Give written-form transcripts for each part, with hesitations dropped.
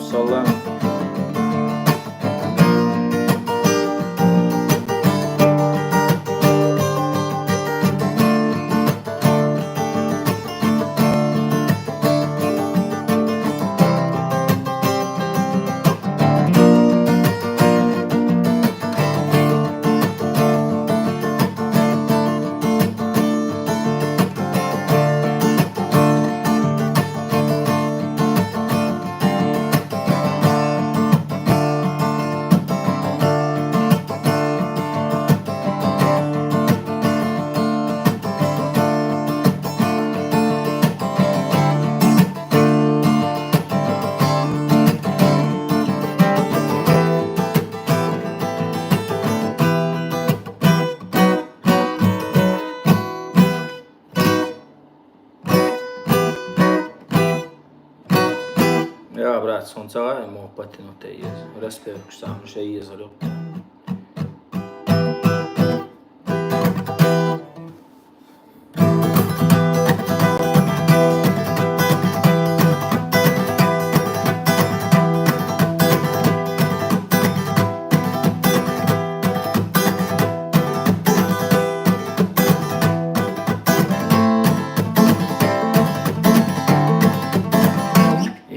Салам. Ja, brate, sunca je mogu patinu te jeze. Respekt, šta mu še jeze ljubte.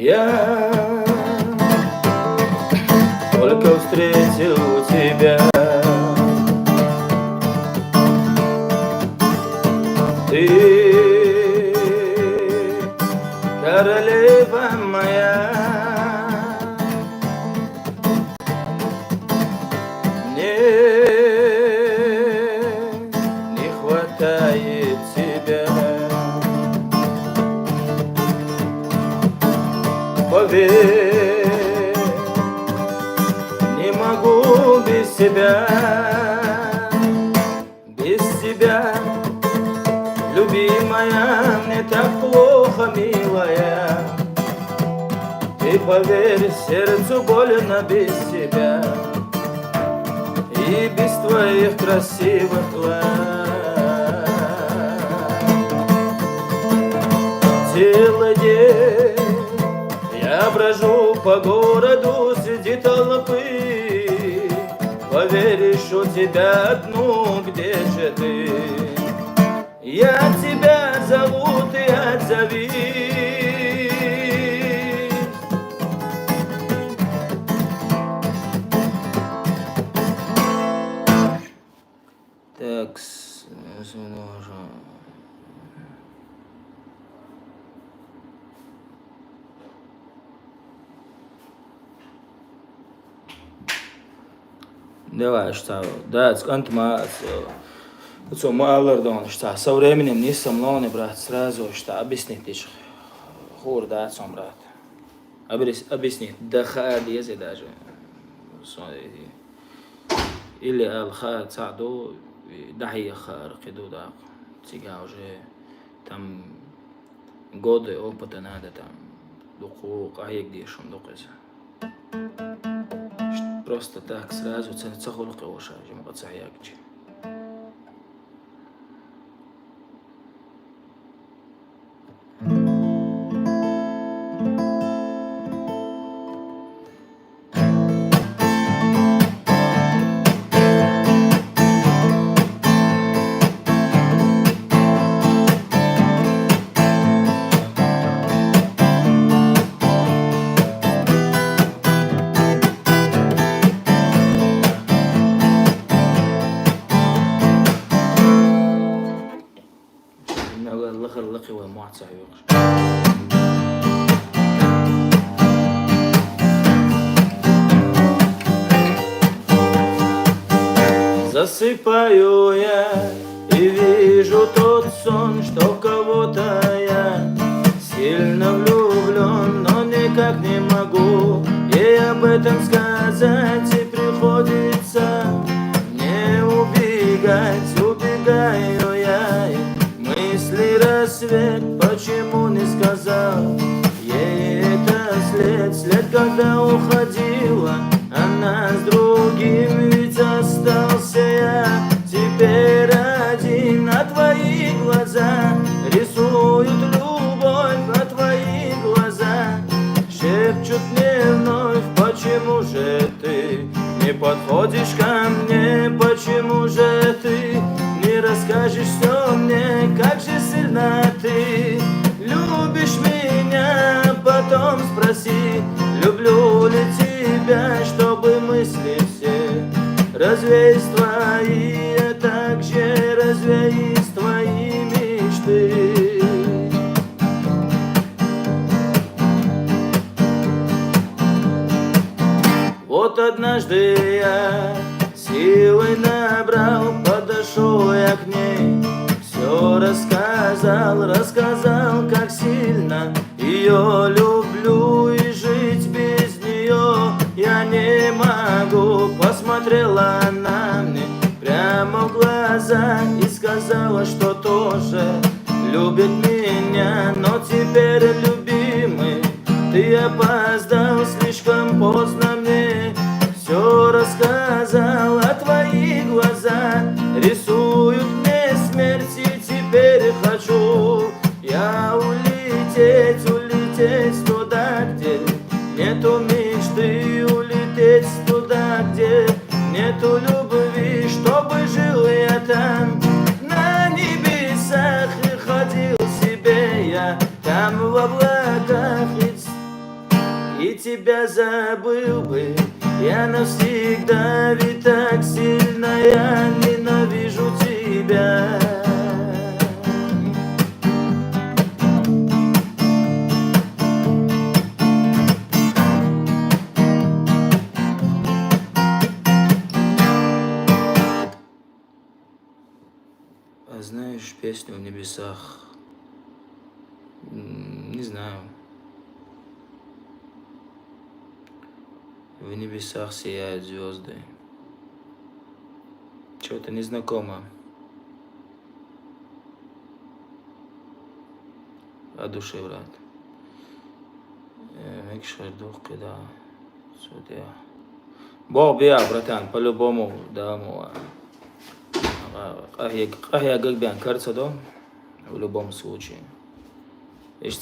Я только встретил тебя, ты королева моя, мне не хватает тебя. Поверь, не могу без тебя, любимая, мне так плохо, милая. Ты поверь, сердцу больно без тебя и без твоих красивых глаз. Целый день я брожу по городу среди толпы, поверишь, у тебя одну, где же ты? Я тебя зову, ты отзовись. Так, давай, что, да, сколько малордон, что со временем не со мной, брат, сразу, что объяснить лишь, хур, да, сам, брат, объяснить, дахад, если даже, или алха, цаду, дахия хар, киду, да, тебя уже, там, годы опыта надо, там, дуку, каек дешем, дуказ. Просто так сразу цахулки уша, жим пацаякчи. Лахи ва муатса юкш. Засыпаю я и вижу тот сон, что в кого-то я сильно влюблен, но никак не могу ей об этом сказать, и приходится мне убегать, убегаю я. Мысли рассвет, почему не сказал ей это след, когда уходила она с другим, ведь остался я теперь один, а твои глаза рисуют любовь, а твои глаза шепчут мне вновь. подходишь ко мне? Почему же ты не расскажешь все мне? Как же сильно ты любишь меня? Потом спроси, люблю ли тебя, чтобы мысли все развеять твои, а также развеять твои мечты. Вот однажды я силой набрал, подошел я к ней, все рассказал, как сильно ее люблю, и жить без нее я не могу. Посмотрела она мне прямо в глаза и сказала, что тоже любит меня. Но теперь, любимый, ты опоздал, слишком поздно мне все рассказал, а твои глаза рисуют мне смерть. И теперь хочу я улететь туда, где нету мечты, улететь туда, где нету любви, чтобы жил я там на небесах и ходил себе я там в облаках, и тебя забыл бы я навсегда, ведь так сильно я ненавижу тебя. А знаешь песню «В небесах»? Не знаю. В небесах сияют звезды. Что-то незнакомо. О душе, брат. Дух, когда судья. Бог бия, братан, по-любому, да, я как бы кажется, да, в любом случае. Ишь,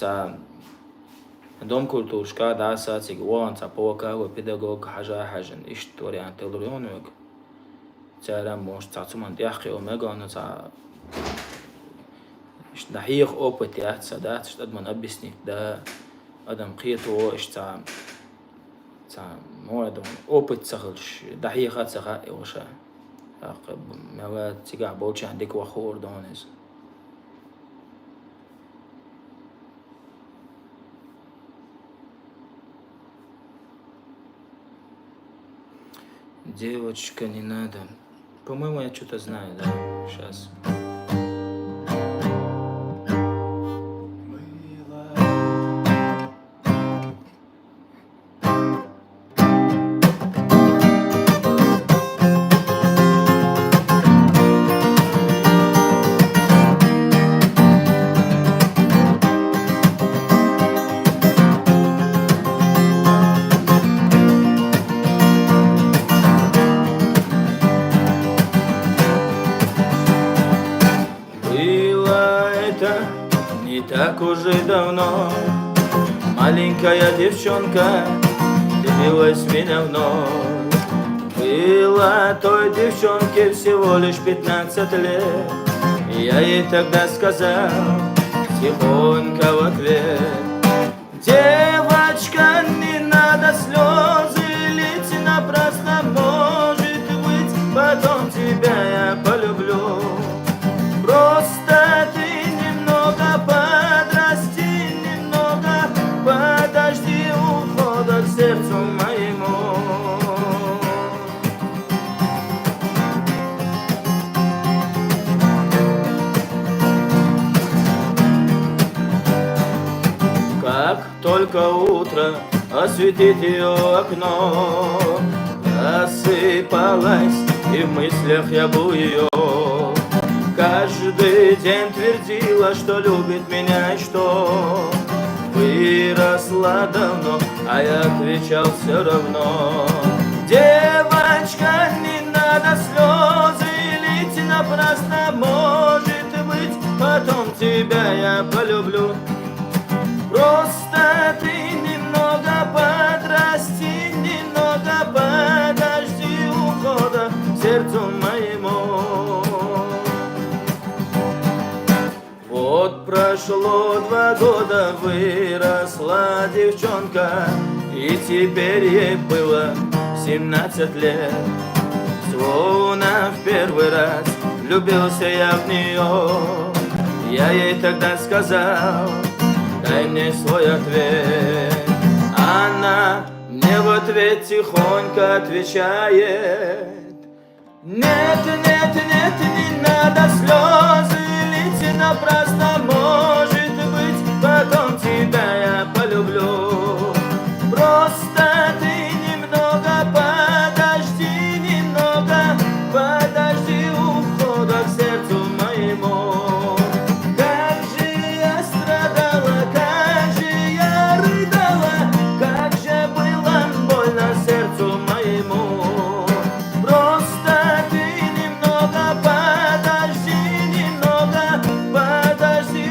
Дом культур, шкада, сацик, вон, цапока, педагог, хажан, ишь, вариант, элурионук. Царам может цацуман яхи омега, но нахих опыт яхца, да, что адман объяснить, да, адам қието, ишь, молодом опыт сахлш, дахиха цаха иоша. Мава тига болча عندك وخور دونز. Девочка, не надо. По-моему, я что-то знаю, да? Сейчас. Не так уже давно маленькая девчонка влюбилась в меня вновь. Было той девчонке всего лишь 15 лет. Я ей тогда сказал тихонько в ответ: девочка, не надо слезы лить напрасно, может быть, потом тебя я полюблю. Просто ты немного подрасти, немного подожди ухода к сердцу моему. Как только утро осветит ее окно, осыпалась, и в мыслях я был ее. Каждый день твердила, что любит меня и что выросла давно, а я отвечал все равно: девочка, не надо слезы лить напрасно, может быть, потом тебя я полюблю. Просто ты немного подрасти, немного подожди моему. Вот прошло 2 года, выросла девчонка, и теперь ей было 17 лет. Словно в первый раз влюбился я в нее. Я ей тогда сказал: дай мне свой ответ. Она мне в ответ тихонько отвечает: нет, нет, нет, не надо слезы лить напрасно. Может быть, потом тебя я полюблю. Просто ты немного подожди, немного подожди ухода к сердцу моему. Как же я страдала, как же я рыдала, как же было больно сердцу моему. Просто ты немного подожди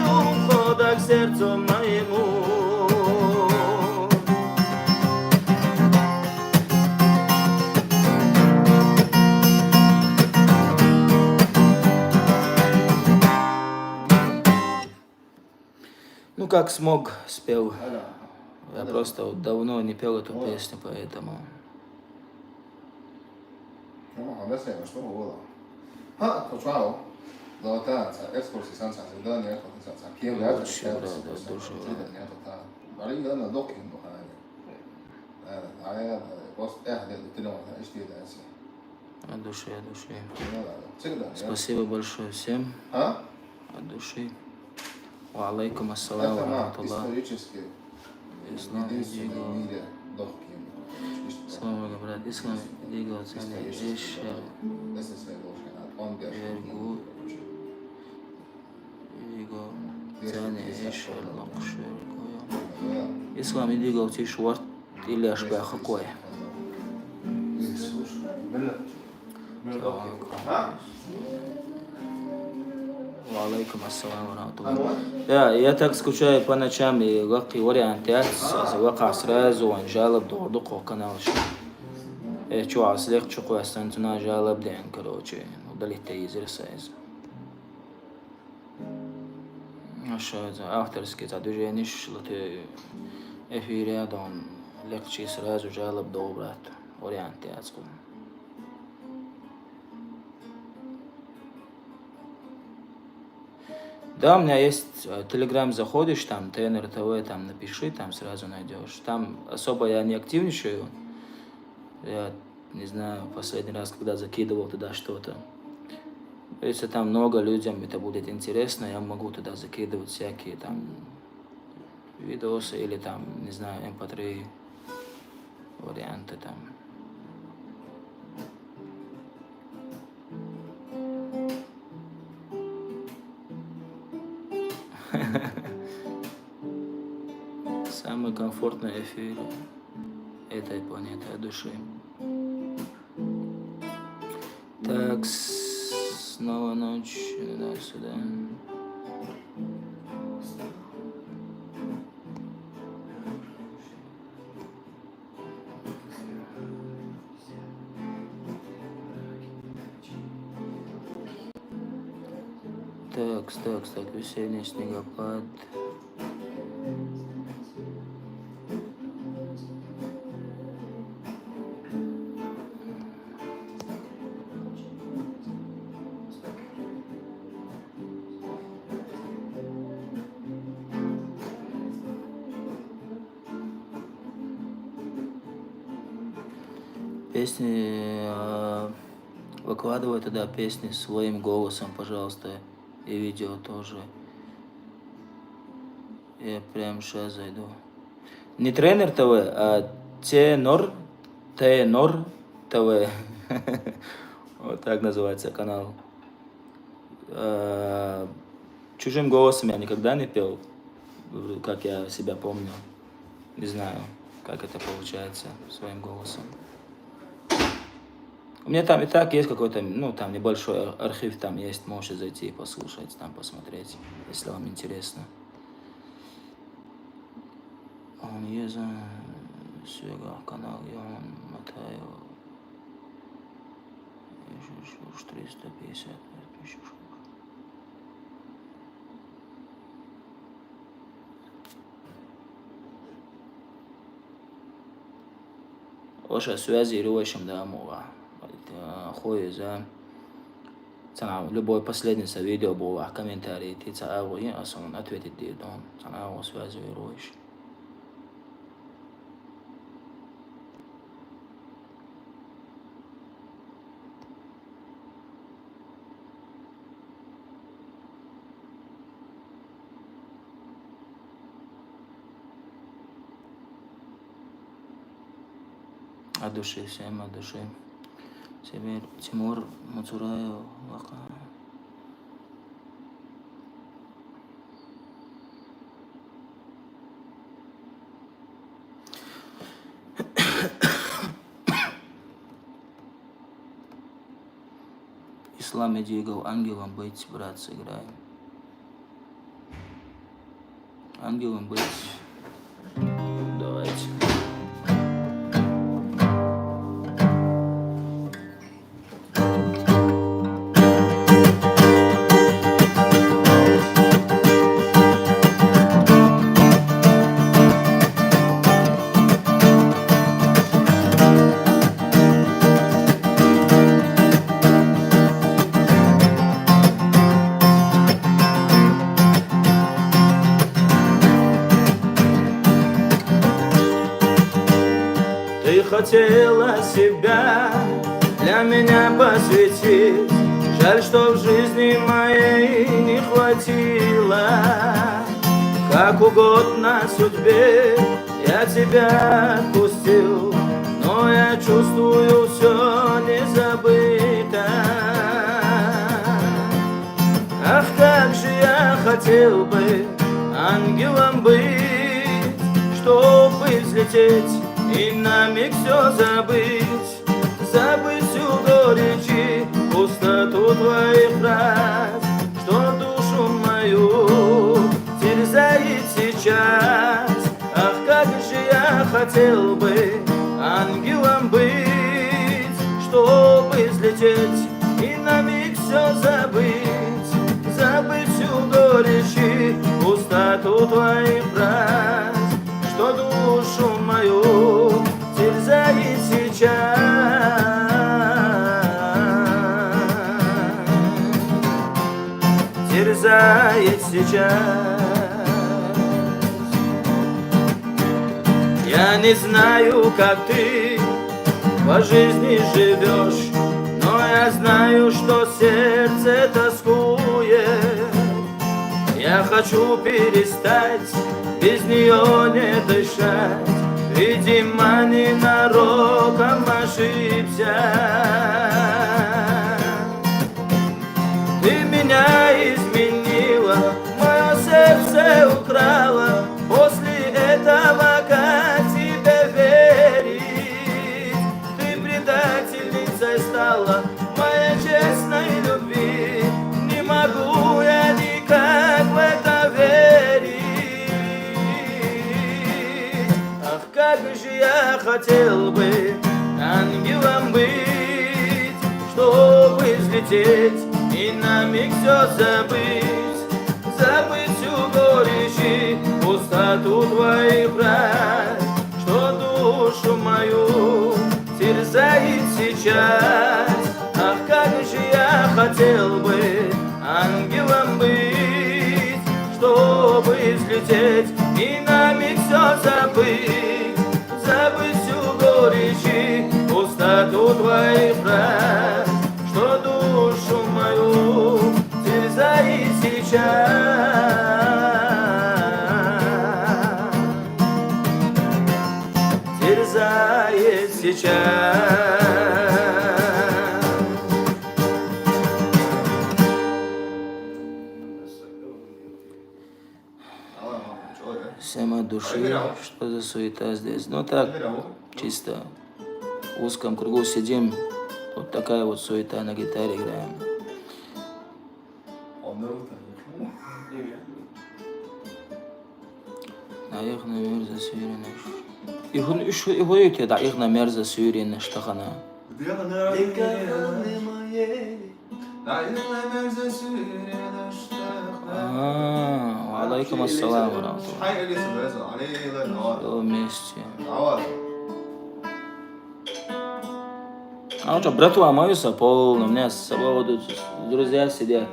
ухода к сердцу моему. Ну как смог, спел. Я просто вот давно не пел эту песню, поэтому. От души, от души. Спасибо большое всем. От души. Ва алейкум ассалам ва рахматуллах. Ислам Индиго. Слава брат, Ислам Индиго, цене Эшер, Вергу, Индиго, цене Эшер, Локшер, Ислам Индиго, Тишварт, или Ашбаха Кой. Алейкум ассалам ва рахматуллах. Я так скучаю по ночам и лаки варианты وقع сразу он жалоб дордуко канал. Чу аслех чуку астантуна жалоб ден, короче, удалить из сайз. Что это авторские задвижения, что ты эфире дом лекции сразу жалоб до брат варианты отсюда. Да, у меня есть Telegram, заходишь, там Тренер ТВ, там напиши, там сразу найдешь. Там особо я не активничаю. Я не знаю, последний раз, когда закидывал туда что-то. Если там много людям это будет интересно, я могу туда закидывать всякие там видосы или там, не знаю, MP3 варианты там. Самый комфортный эфир этой планеты от души. Так, снова ночь, да, сюда. Так, весенний снегопад. Песни, выкладывай туда песни своим голосом, пожалуйста, и видео тоже. Я прям сейчас зайду. Не Тренер ТВ, а Тенор ТВ. Вот так называется канал. Чужим голосом я никогда не пел, как я себя помню. Не знаю, как это получается своим голосом. У меня там и так есть какой-то, ну, там небольшой архив, там есть, можете зайти и послушать, там посмотреть, если вам интересно. Он есть канал, и он мотаю. уж 350 подписчиков. Ваша связи или вашим дамова. Хуй за любой последница видео было комментарии тица авой, а сон ответит дедом. Цана связи верующий. От души, всем от души. Теперь Тимур Мацураев, Лака. Ислам Медигов, ангелом быть, брат, сыграем. Ангелом быть. Давайте. Ты хотела себя для меня посвятить. Жаль, что в жизни моей не хватило. Как угодно судьбе я тебя отпустил, но я чувствую, все не забыто. Ах, как же я хотел бы ангелом быть, чтобы взлететь и на миг все забыть, забыть всю горечь, пустоту твоих фраз, что душу мою терзает сейчас. Ах, как же я хотел бы ангелом быть, чтобы взлететь и на миг все забыть, забыть всю горечь, пустоту твоих фраз, что душу мою терзает сейчас. Терзает сейчас. Я не знаю, как ты по жизни живешь, но я знаю, что сердце тоскует. Я хочу перестать без нее не дышать, видимо, ненароком ошибся. Ты меня изменила, мое сердце украла, после этого как тебе верить? Ты предательницей стала моей честной любви, не могу я никак в это верить. Ах, как же я хотел бы ангелом быть, чтобы взлететь и на миг все забыть, забыть всю горечь, пустоту твоих фраз, что душу мою терзает сейчас. Ах, как же я хотел бы ангелом быть, чтобы взлететь и на миг все забыть, забыть всю горечь, пустоту твоих фраз, что душу мою терзает сейчас. Терзает сейчас. Всем от души, что за суета здесь. Ну так, чисто в узком кругу сидим, вот такая вот суета, на гитаре играем. Ayıqna merza sürünüş. İhun üç ihuyut ya da ayıqna merza sürünüş taxana. Алейкум ассалам ва вместе. А что, братва моются полно, у меня с собой вот друзья сидят.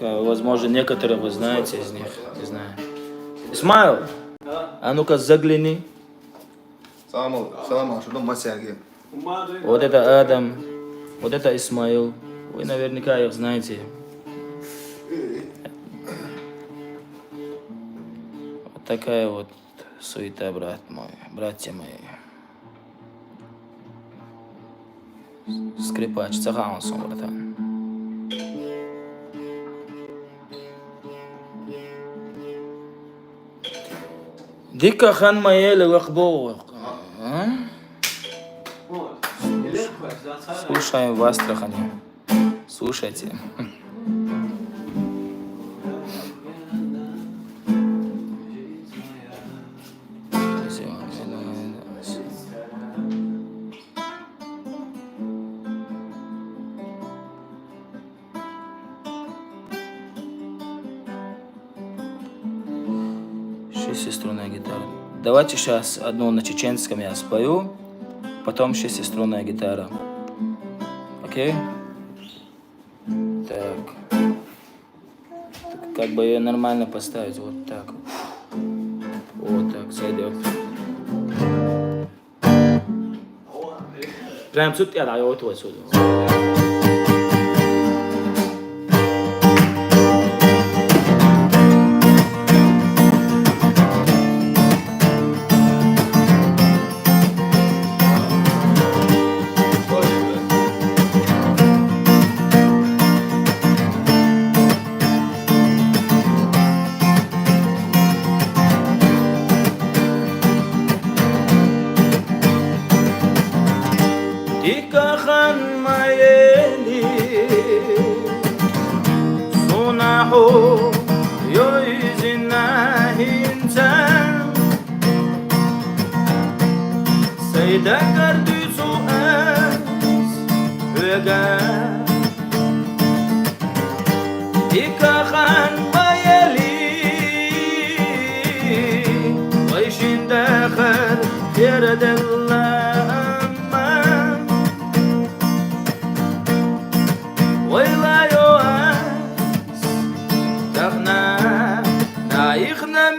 Возможно, некоторые вы знаете из них, не знаю. Исмаил, а ну-ка загляни. Салам, что дома Сергей? Вот это Адам, вот это Исмаил. Вы наверняка их знаете. Вот такая вот суета, брат мой, братья мои. Скрипач, цагаансон, братан. Дика хан маеле лахбо. Слушаем в Астрахани. Слушайте. Шестиструнная гитара. Давайте сейчас одну на чеченском я спою, потом шестиструнная гитара. Окей? Так. Как бы ее нормально поставить. Вот так. Вот так сойдет. Прям тут я даю вот сюда. Ikahan mayeli sunaho yoizinahintan Seydakar düzu es vega Ikahan mayeli Vayshindakhar yeradella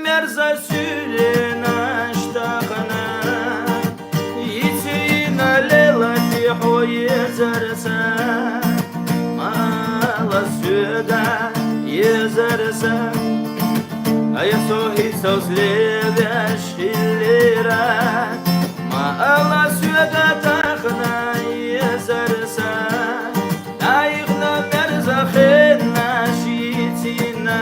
Мерза сюрена штахана Итина лела тихо езарса Мала сюда езарса А я сохи сослевяш хиллера Мала сюда тахна езарса А ихна мерза хена шитина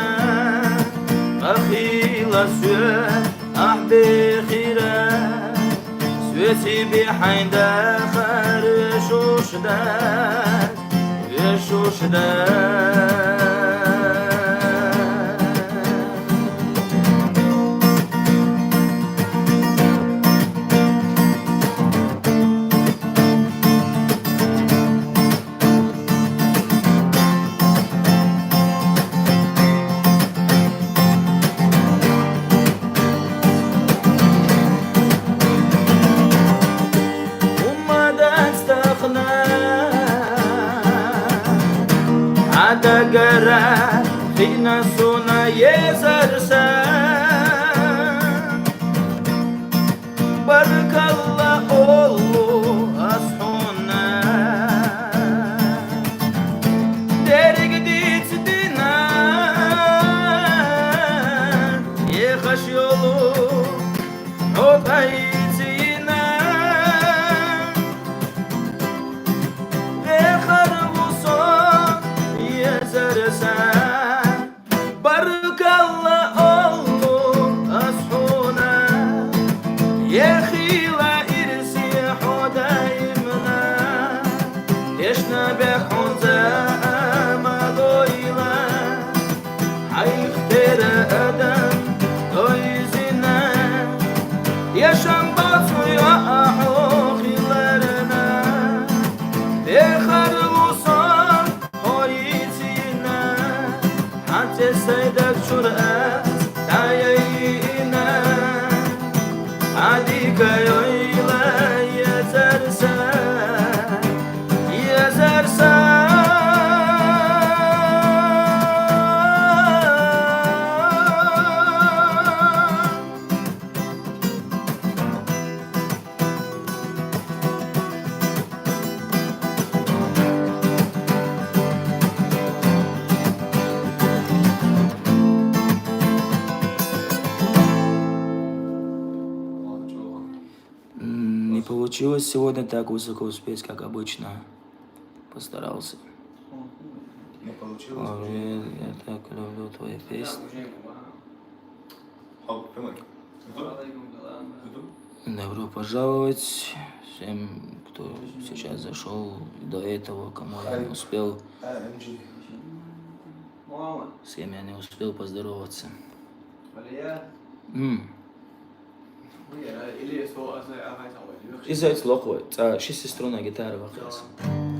أخيلا سوى أحبي خيرا سويتي بحين داخل يشوش داد يشوش داد Adagara hina suna yezarsa Barkalla ollu ashuna Derig dit dina Yekhaş yolu otaytina Dekhar بارك الله أصحونا يا خيلا إرسي حدايمنا يشنا بحوزة مضويلة حيختر أدم تويزنا يشن بطو يا أحو خلالنا يخرب получилось сегодня так высоко успеть, как обычно. Постарался. Не получилось. Ой, я так люблю твои песни. Добро пожаловать всем, кто сейчас зашел до этого, кому я не успел, с кем я не успел поздороваться. إذا يطلقوا شو يسترون جيتار وخلاص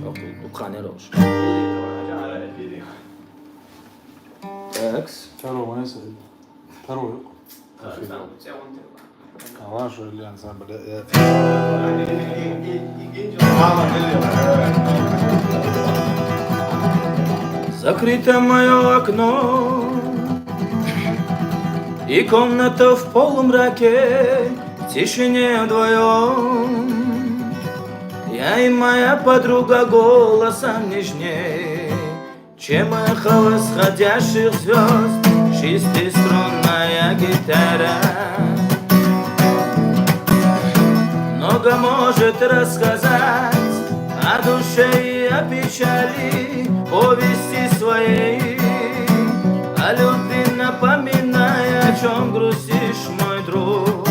أو دخان روش أكس Второго не садит. Вторую. Калашу или ансамбль. Закрыто мое окно, и комната в полумраке, в тишине вдвоем. Я и моя подруга голосом нежней, чем эхо восходящих звезд, шестиструнная гитара. Много может рассказать о душе и о печали, повести своей, о любви напоминая, о чем грустишь, мой друг.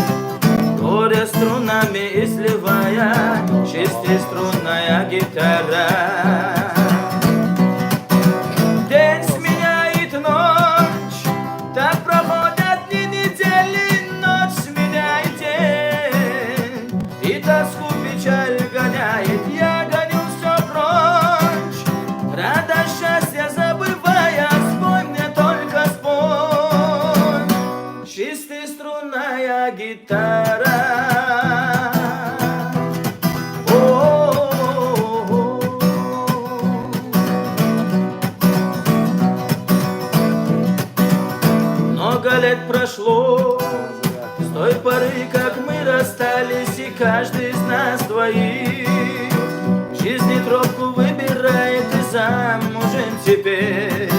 Горе струнами изливая, шестиструнная гитара. День сменяет ночь, так проходят дни, недели, ночь сменяет день, и тоску печаль гоняет, я гоню все прочь, радость счастья забывая, спой мне только спой, шестиструнная гитара. Много лет прошло с той поры, как мы расстались, и каждый из нас двоих в жизни тропку выбирает и замужем теперь.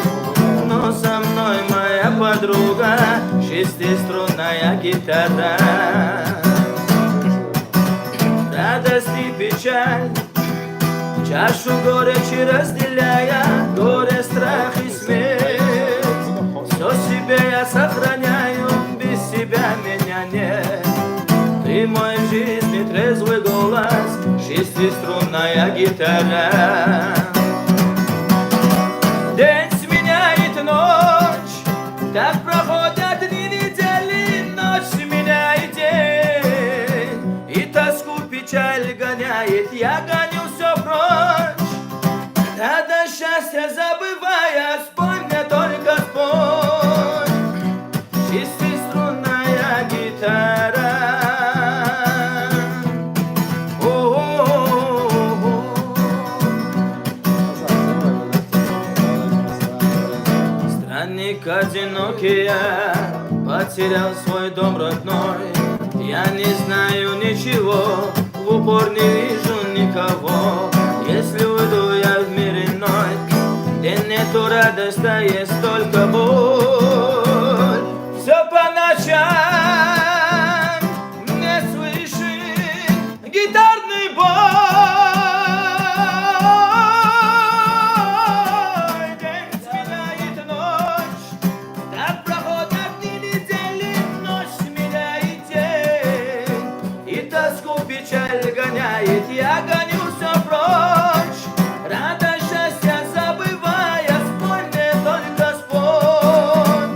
Но со мной моя подруга, шестиструнная гитара. Радость и печаль, чашу горечи разделяя, горе, страх и смерть. Все себе я сохраняю, без себя меня нет. Ты мой в жизни трезвый голос, шестиструнная гитара. День сменяет ночь, так проходят дни, недели, ночь сменяет день, и тоску печаль гоняет, я гоню все прочь, радость счастья забывая, спой мне только спой, шестиструнная гитара. Странник одинокий я, потерял свой дом родной. Я не знаю ничего, в упор не вижу никого. Если уйду я в мир иной, где нету радости, а есть только боль. Все по ночам не слышит гитарный бой. День сменяет ночь, так проходят дни, недели, ночь сменяет день, и тоску печаль гоняет, я гоню все прочь, радость счастья забывая, спой мне только спой,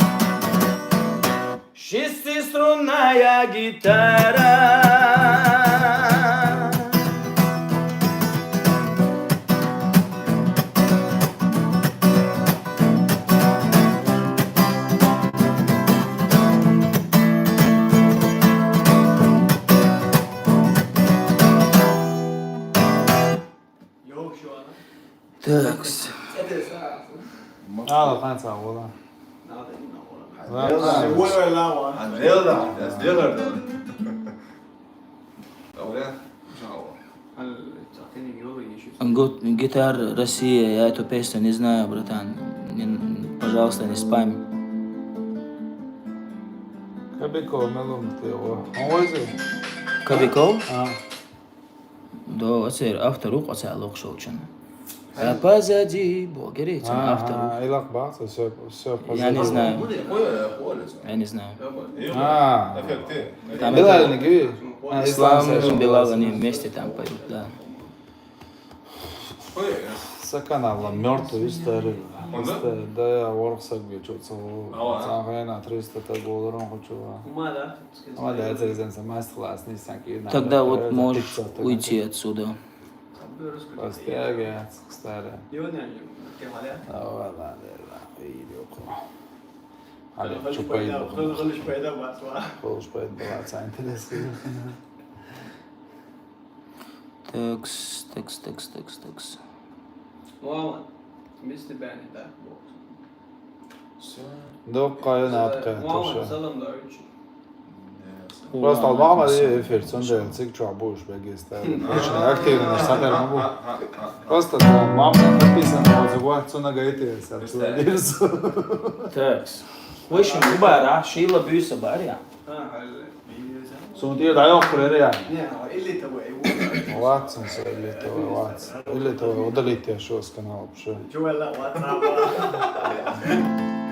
шестиструнная гитара. Такс. Ah, fanns han våra. Анжела, я сделал. Добре, Гитар Россия, я эту песню не знаю, братан. Пожалуйста, не спай. Кабиков melom till och. Han var ju så. Кобяков? Ja. до автор уқоса локшолчан. А позади Богерец, автор. И лакбат, все. Я не знаю. Поле. Я не знаю. Эффекты. Там Билал это не говори. Ислам и Билал, они вместе там поют, да. С каналом мертвый историк. Да, я ворксак geçiyorsa Sahayana 300 $100 хочу. Ama da это мастер-класс не sanki. Тогда вот можешь уйти отсюда. Постяги, кстати. والله ايدي وقوة. على شو بايد خلص بايد بقى ساعتين تلسي. Текс. Muhammed, misli beni de bu. دقة ينعطي Muhammed sallam da üç. Просто Албама и эфир, сонда цик чуабуш бегиста. Очень активно, сатер могу. Просто мама написано, вот цуна гаите, сатуадирсу. Текс. В общем, Бара, Шила Бюса Баря. Сунтир да ёхрер я. Ne, illi tabu. Ватсон или то Ватс. Или то удалите шо с канала вообще. Joella WhatsApp.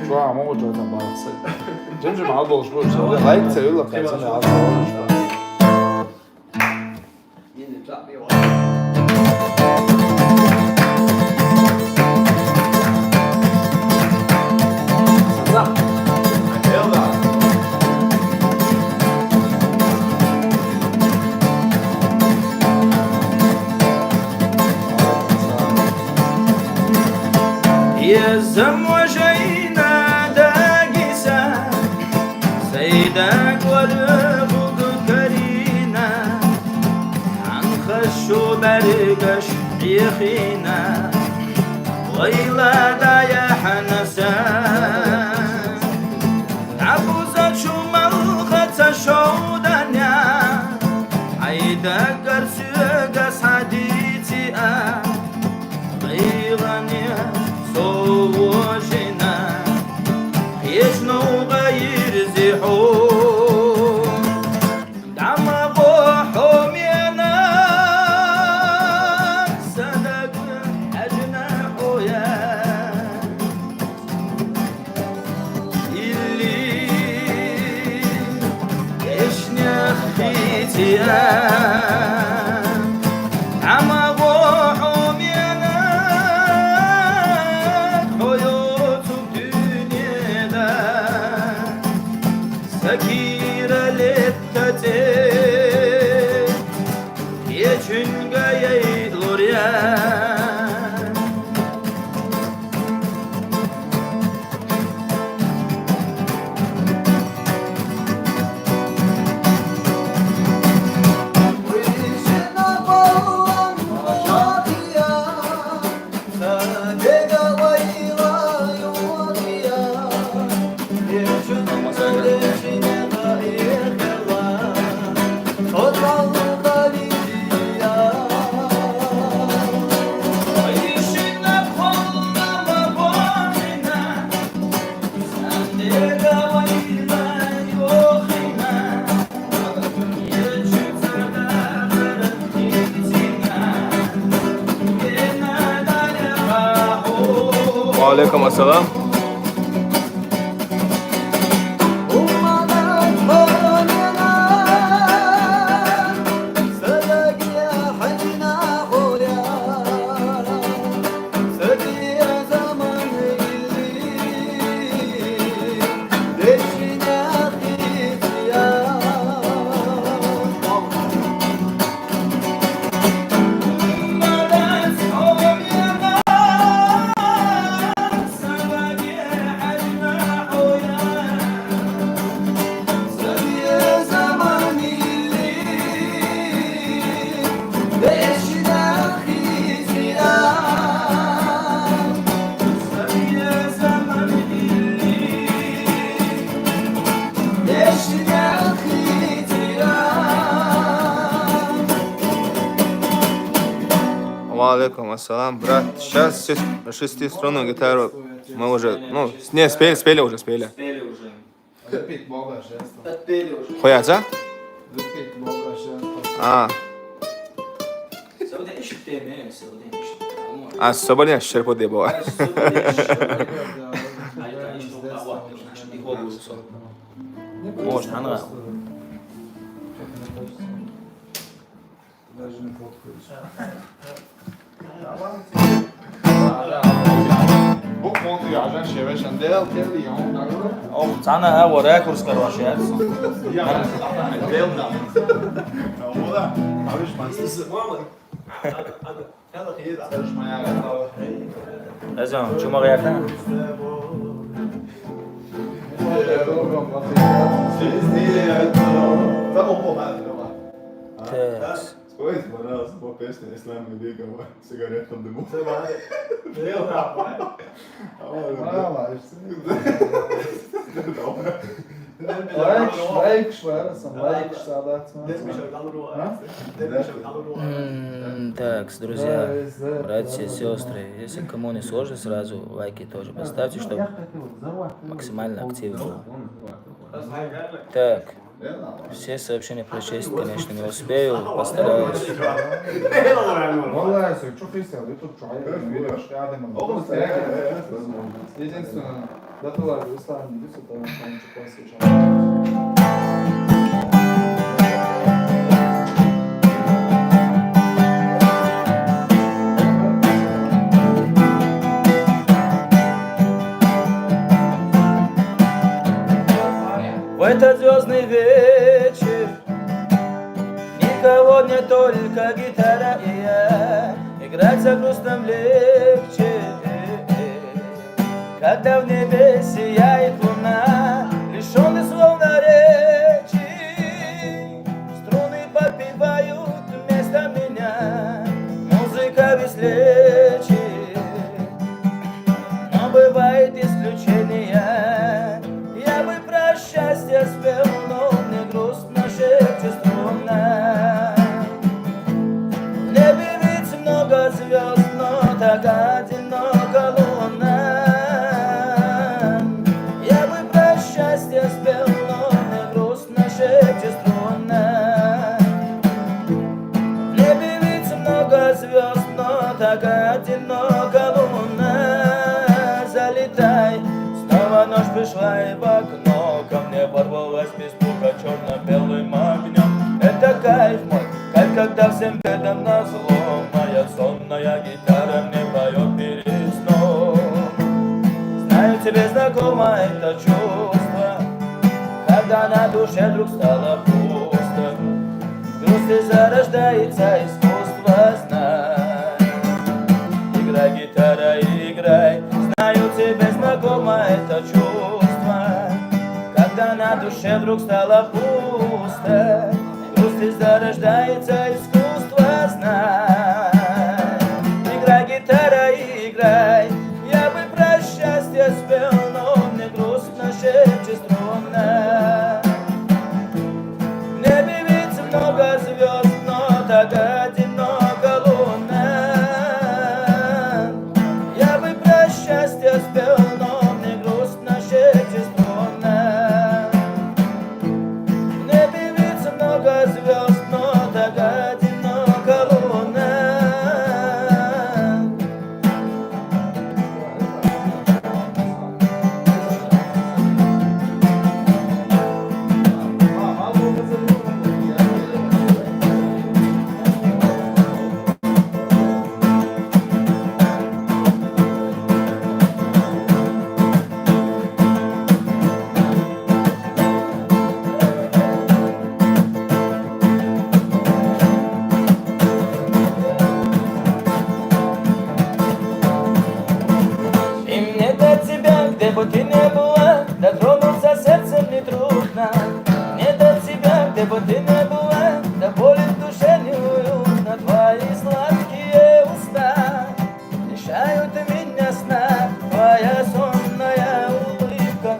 شو عمو جو تبع الصيد جمجم عضو شو لايك تسوي لك عشان عضو Yine trap bir var. يزم وجينا داقسا سيدك والبوق كرينا عن خشو برقش يخينا ويلا دايا حنسا عبوزة شو ملخة شو دنيا عيدك قرسيقس حديثي غيراني صوجنا يشنو غير زحوم دعم بوحوم ينا صدق أجنح ويا اللي يشني أخيتي وعليكم السلام. Алейкум ассалам, брат. Сейчас шестиструнную гитару мы уже, не, спели уже. Спели уже. Хуяца? 4 mēnesi vēl dienas. Особо ще подибав. Можно, она. Даже не фоткаюсь. Buk montāža šieviešana dēļ Kelijām. Cena evo rekurs, короче, jā. Jā, dēļ nav. Oda, a viņš man sisi. Viņš man jāgatavo. Ezio, čumo reakta? Teks. Spowiedz, bo raz po pieśni jest dla mnie biegał cigaretą dymu. Laiks esam laiks sādāts. Так, друзья, братья и сестры, если кому не сложно, сразу лайки тоже поставьте, чтобы максимально активно было. Так, все сообщения прочесть, конечно, не успею, постараюсь. والله شوف يسأل يطلب شوية مش قاعد من единственное да то ладно устали не все там В этот звездный вечер никого не только гитара и я. Играть за грустным легче, когда в небе сияет луна, лишённый словно речи. Струны подпевают вместо меня, музыка без лечи. Но бывает исключения. Я бы про счастье спел, но мне грустно шепчет струна. В небе ведь много звезд, но так одинока луна. Я бы про счастье спел, но мне грустно шепчет струна. В небе ведь много звезд, но так одинока луна. Залетай. Снова ночь пришла и в окно ко мне ворвалась без стука черно-белым огнем. Это кайф мой, кайф, когда всем бедам назло. Моя сонная гитара мне поет перед сном. Знаю, тебе знакомо это чувство, когда на душе вдруг стало пусто. В грусти зарождается искусство, знай. Играй, гитара, играй. Знаю, тебе знакомо это чувство, когда на душе вдруг стало пусто. В грусти зарождается искусство, знай. Играй, гитара, играй. Я бы про счастье спел, но мне грустно шепчет струна. В небе ведь много звезд, но так одинока луна. Я бы про счастье спел, но мне грустно шепчет струна. В небе ведь много звезд, но так одинока луна. И мне до тебя, где бы ты не была, дотронуться сердцем нетрудно. Мне до тебя, где бы ты не была, до боли в душе неуютно. Твои сладкие уста лишают меня сна. Твоя сонная улыбка,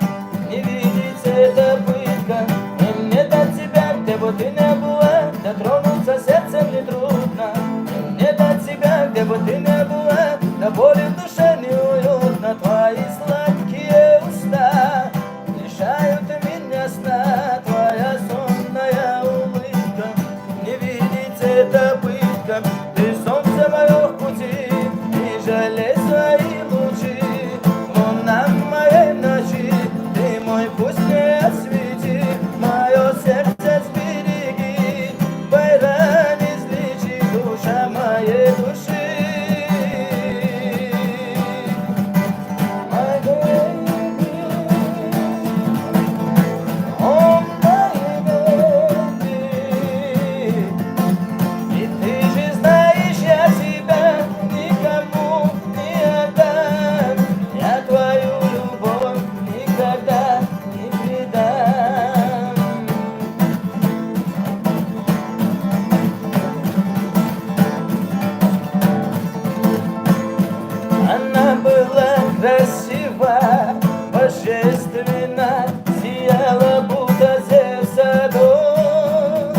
не видеть это пытка. И мне до тебя, где бы ты не была, дотронуться сердцем нетрудно. И мне до тебя, где бы ты не была, до боли в душе неуютно. Твои сладкие уста она была красива, божественно, сияла, будто Зевса дочь.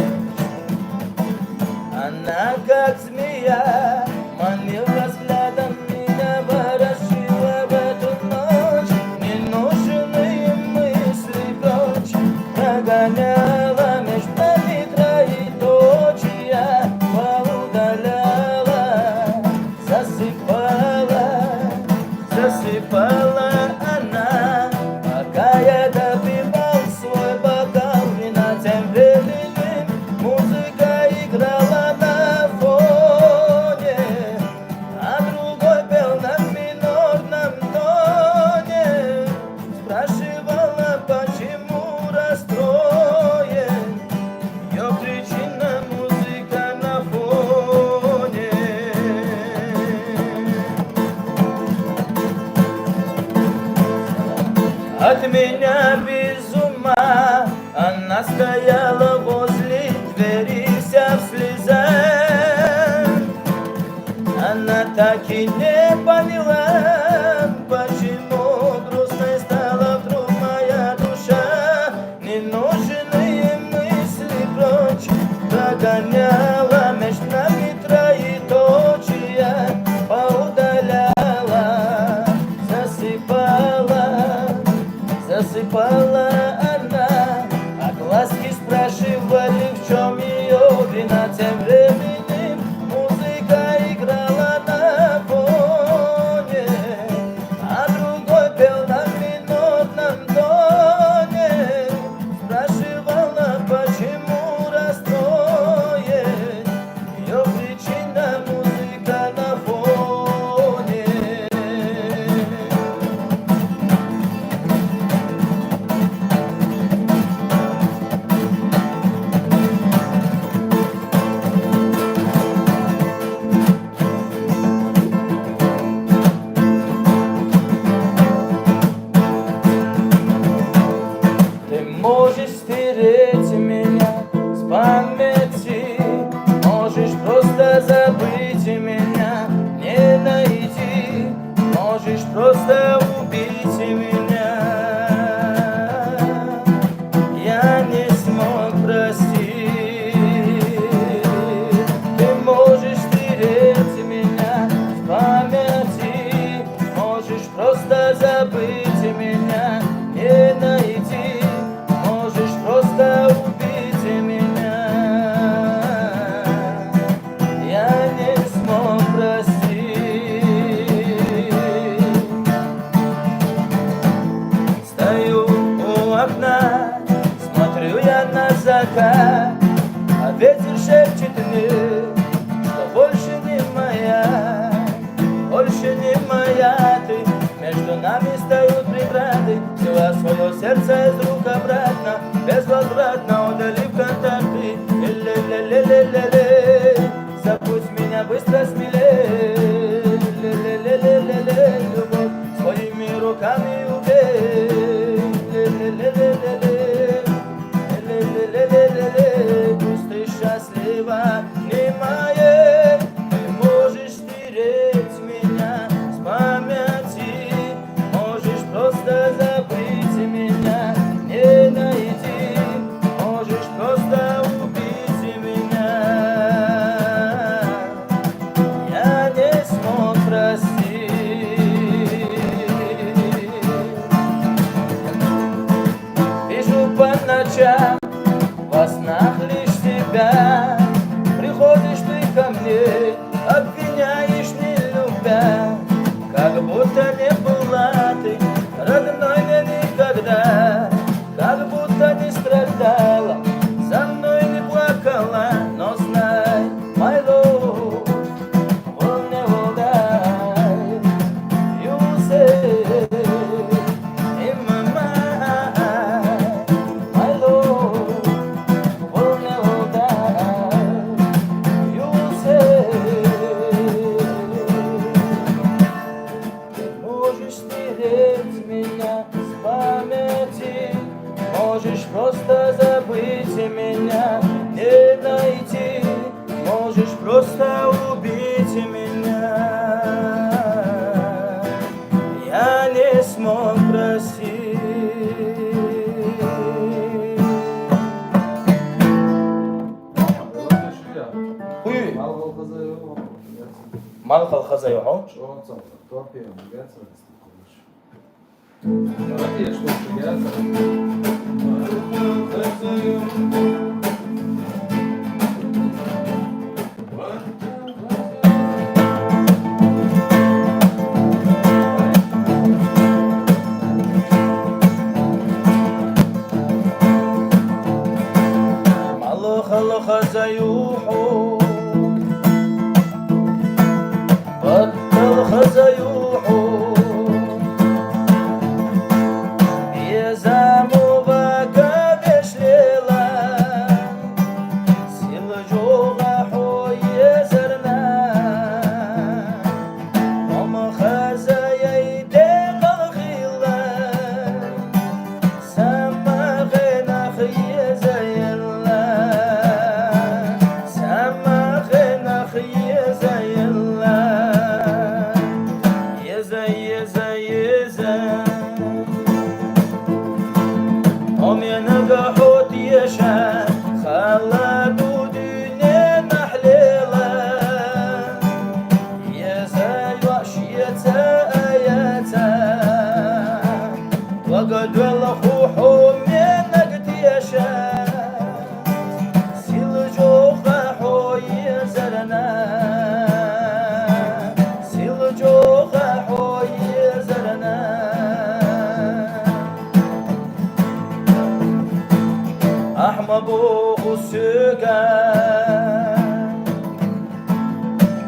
Она, как змея, манила взглядом меня, ворожила в эту ночь. Ненужные мысли прочь прогоняла, меж нами троеточия поудаляла, засыпала она, пока я допивал свой бокал вина. Тем временем музыка играла на фоне, а другой пел на минорном тоне. Спрашивала, почему расстроен, ее причина музыка на фоне. От меня без ума она стояла возле двери, вся в слезах. Она так и не поняла, почему грустной стала вдруг моя душа. Ненужные мысли прочь прогоняла, меж нами троеточия поудаляла, засыпала она, а глазки спрашивали, в чем ее вина. Тем временем музыка играла на фоне, а другой пел на минорном тоне. Спрашивала, почему расстроен, ее причина музыка на фоне. Можешь стереть меня с памяти, можешь просто забыть меня, не найти, можешь просто убить меня. Я не смог простить. Ты можешь стереть меня с памяти, можешь просто забыть меня, не найти, можешь просто убить меня. Я не смог простить. Стою у окна, смотрю я на закат, а ветер шепчет мне, что больше не моя, больше не моя ты. Между нами стоят преграды, взяла свое сердце из рук обратно, безвозвратно удалив контакты. Ле-ле-ле-ле-ле-ле, забудь меня быстро, смелее. Ле-ле-ле-ле-ле-ле, любовь своими руками убей. Ле-ле-ле-ле-ле-ле, ле-ле-ле-ле-ле, пусть ты счастлива, не моей. Ты можешь стереть меня с памяти, можешь просто забыть меня, не найти, можешь просто убить меня. Я не смог простить. Вижу по ночам во снах лишь тебя, приходишь ты ко мне, обвиняешь, не любя, как будто не была ты родной мне никогда, как будто не страдала, за мной не плакала. Но знай, my love will never die. You say in my mind, my love will never die. You say. Ты можешь مالك الخزا يوحو Čovcom, topijom, gecoristi kuši. Topiješ kuši gecoristi. مالك الخزا يوحو بطل خزا يوحو يزامو بقى بشليلا سيل جوغا حو يزرنا هم خزا يدق الخيلا سما غنا خيزيلا سما غنا خيزيلا يزا يزا يزا هم ينقحوت يشا خلدوا دنيا محليلة يزا وحشيتا آياتا وقد والخوحو منك تيشا سيل جوخا حو يزرنا سيل جوخا حو يزرنا أحمد بو سوغا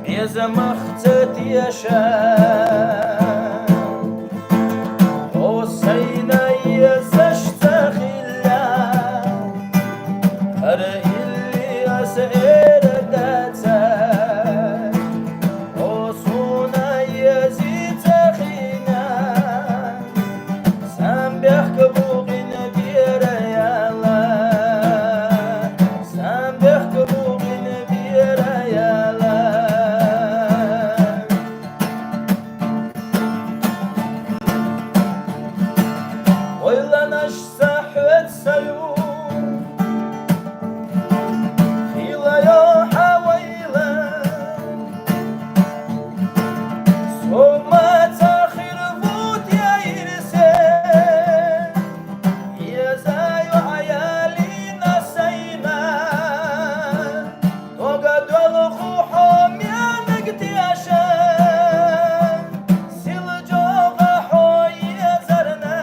يزا مختت يشا حسين يزشتخلا هر اللي أسئر داتا حسونا يزيد تخينا سام بيحكبو غين بيريالا سام بيحكبو غين بيريالا ويلا نشسح وتسيوم خيلا يا حويلا ثم تاخر فوت يا يرسل يا زاي عيالي نسينا وقد الخوحهم يا نقتي عشان سيل جوغا حوي زرنا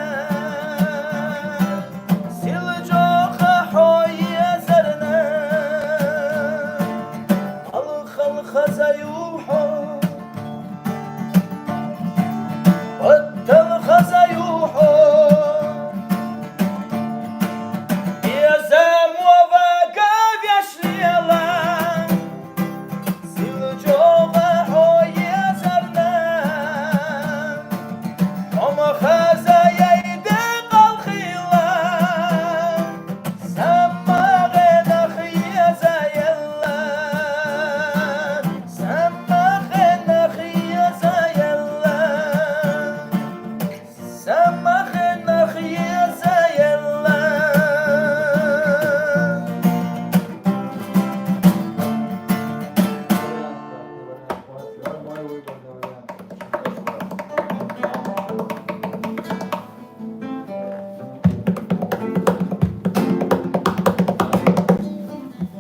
سيل جوغا حوي زرنا الخزا يوحو الخزا يوحو يا زام وبقى بيشليلا سيل جوغا حوي زرنا هم خزا يدق الخيلا سما غنا خيزا يلا سما غنا خيزا يلا سما غنا خيزا يلا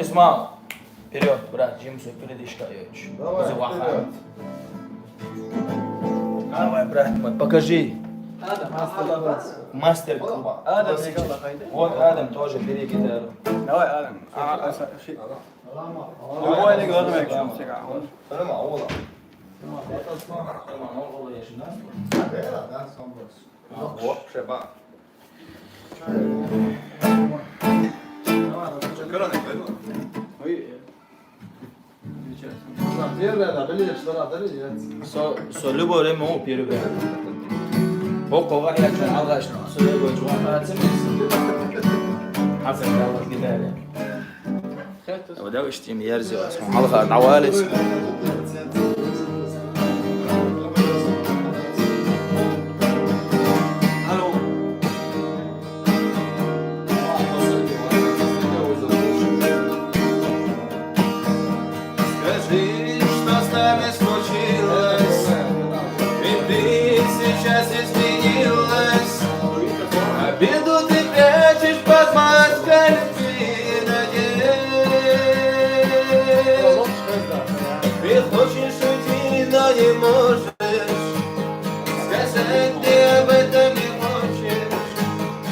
اسمع вперед, брат, Джимсу, впереди шкаешь. Давай, Давай, брат мой, покажи. هذا Мастер клуб. هذا يلا خيدي Вот Адам тоже, бери гитару. давай ادم شيء هو اللي قدامك شو سيقع هون أنا معوضة. شباب. شكرا لك. Vjeruje da bilje što radili, jec. So ljubo vreme ovo pjeruga. Oko واحد عشان عضاش so ljubo je čuvan racimiz. حسن الله gitare. Evo da viš ti mi jerzio, smo halka davalis. Скажи, что с нами случилось. сейчас изменилось. Обиду ты прячешь под маской любви, надежд. Ты хочешь уйти, но не можешь. Сказать мне об этом не хочешь.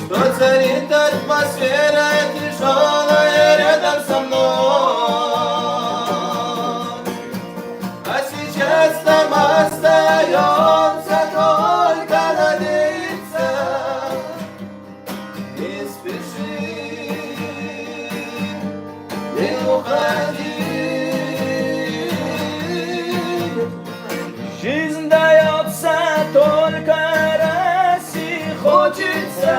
Что царит атмосфера тяжелая рядом со мной. А сейчас нам остается только надеяться. Не спеши, не уходи. Жизнь дается только раз и хочется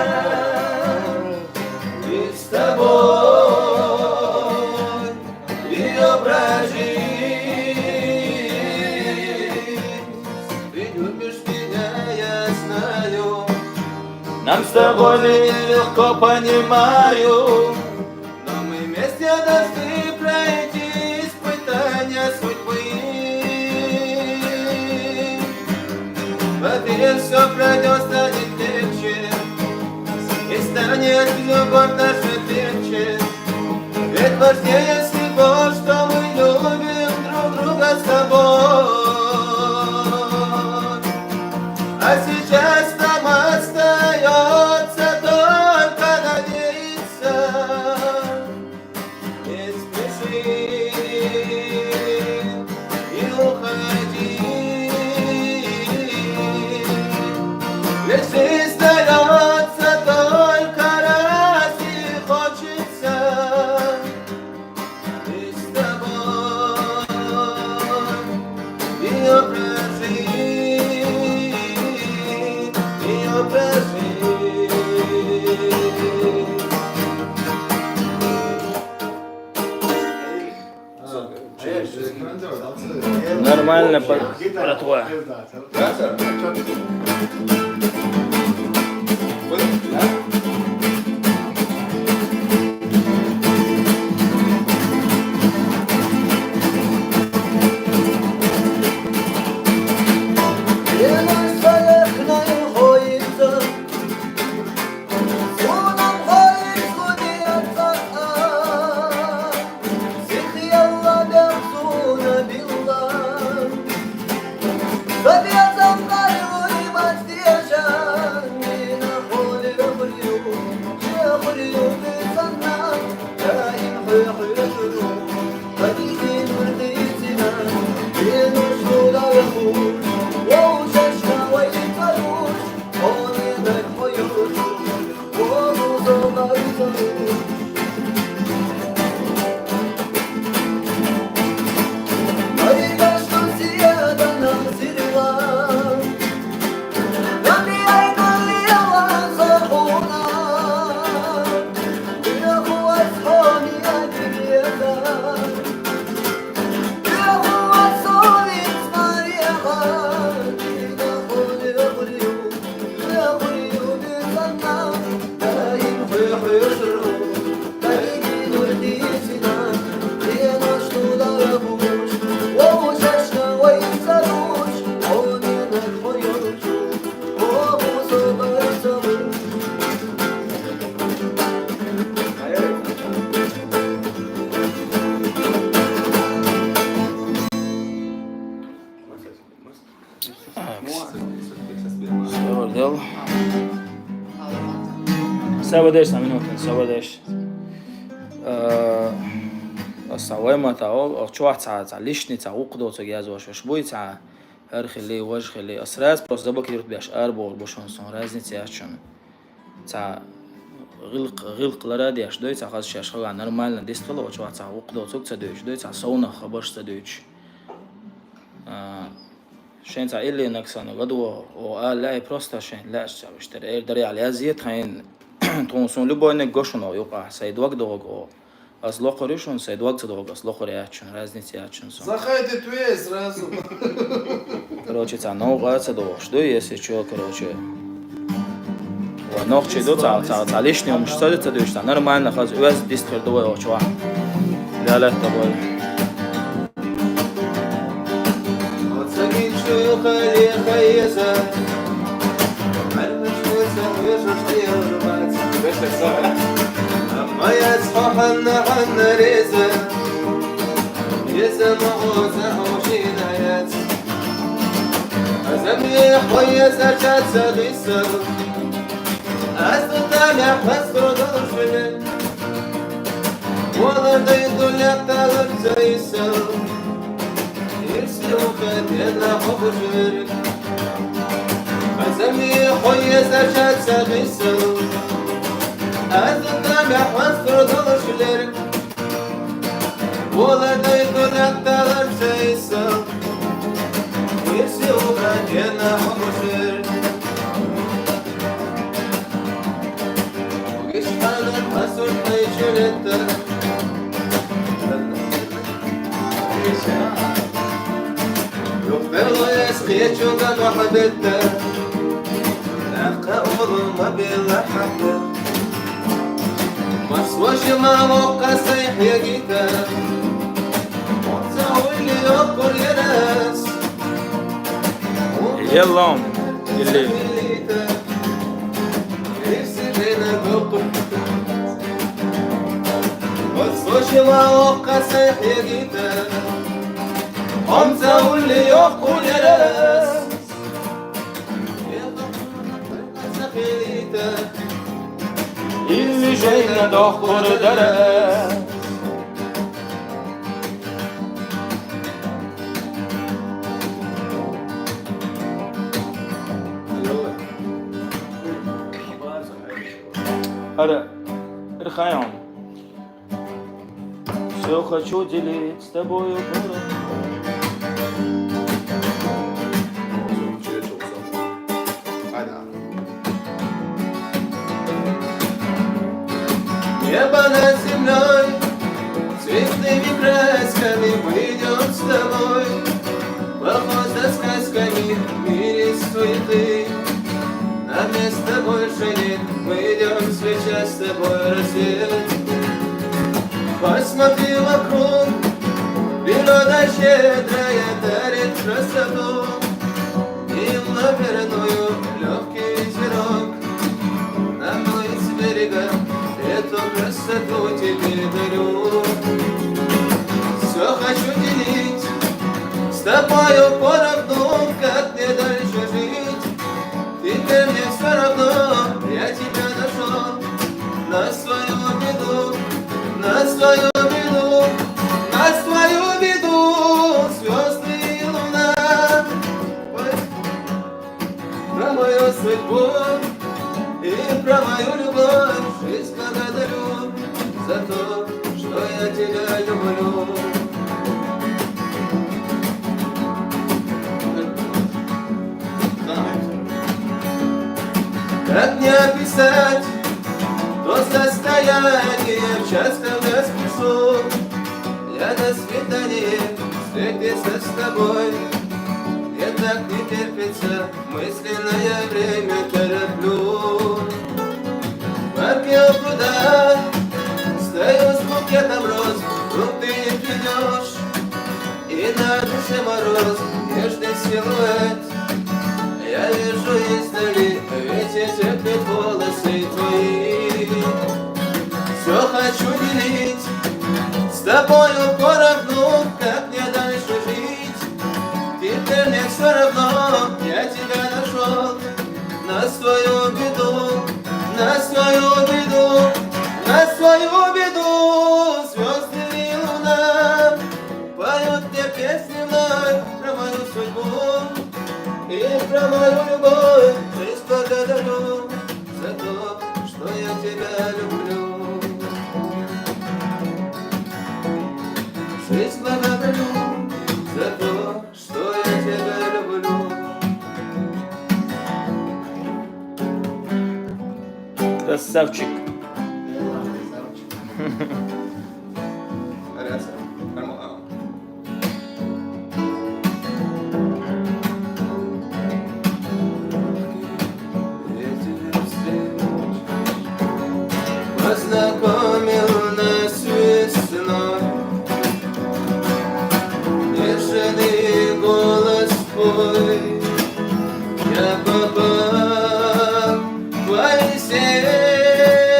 быть с тобой ее прожить. Ты любишь меня, я знаю. Нам с тобой нелегко, понимаю. Но мы вместе должны пройти испытания судьбы. Поверь, все пройдет, станет легче. И станет любовь наша крепче. Ведь важнее всего, что мы любим друг друга с тобой. А сейчас нам остается только надеяться. Не спеши и уходи. Ведь жизнь дается только раз и хочется быть с тобой, ее прожить, ее прожить. Нормально, братва. سوادش همین وقت سوادش الصوامة أو شو واحد ساعة ليش نتاع وقدو تجاز وش بوي تاع هر خلي وجه خلي أسراز بس دبا كيرت بيش أربو بوشون صون راز نتاعشون تاع غلق لرادي أش دوي تاع خاص شاش خلا نورمال نديس خلا وش واحد تاع وقدو توك تدويش دوي تاع صونا خبرش تدويش شين تاع إللي نكسانو غدوة وقال لا بروستا شين لا اشتري دري على أزيت خاين تونسون любой гошуно юқа сайд вак дого аз лохоришон сайд вак дого аз лохорячун разница ячун Заходи ты сразу. короче та новгаца дого что если что короче ва нохчи до та лишний он что это дышта нормально хаз уаз дистер до чва لا тобой вот закинь что хали хайза Моя схоханна Анна Реза, Реза Махоза Ошинаец. Азамли Хоя Зачатса Лиса, Астутамя Хастродал Швеле, Молодой Дуля Заиса, Ирси Ухатена Хобушвеле. Азамли Хоя Зачатса Лиса, Астутамя Хастродал Швеле, Молодой Дуля Заиса, Ирси Ухатена Хобушвеле. Гишханат Асуртай Чулета, Рухберлоя Скечуган Вахабета, Нахка Улума Билахабта, Масваши Мамока Сайхьягита, Мозауили Окур Ярас, يلا اللي Послушай молоко Сайхьягита, Он заули Окур Ярас, اللي جاينا دخور درس Ара, Ирхайон, все хочу делить с тобою город. Небо над землей, цветными красками мы идем с тобой. Поход за сказками в мире суеты, нам места больше нет, мы идем встречать с тобой рассвет. Посмотри вокруг, природа щедрая дарит красоту, и вновь верную легкий ветерок наплыть с берега. Эту красоту тебе дарю. Все хочу делить с тобою поровну, как мне дальше жить. Теперь мне все равно, я тебя нашел на свою беду, на свою беду, на свою беду. Звезды и луна, про мою судьбу и про мою любовь. Жизнь благодарю за то, что я тебя люблю. Как не описать то состояние, часто я спешу я на свидание встретиться с тобой. Мне так не терпится, мысленное время тороплю. Парке у пруда стою с букетом роз, вдруг ты не придешь, и на душе мороз, нежный силуэт. Я вижу издали, ветер теплит волосы твои. Все хочу делить с тобою поровну, как мне дальше жить. Теперь мне все равно, я тебя нашел на свою беду, на свою беду, на свою беду. Звезды и луна поют мне песни вновь про мою судьбу и про мою любовь. Жизнь благодарю за то, что я тебя люблю. Жизнь благодарю за то, что я тебя люблю. Красавчик. Познакомил нас весной, нежный голос твой. Я попал в твои сети.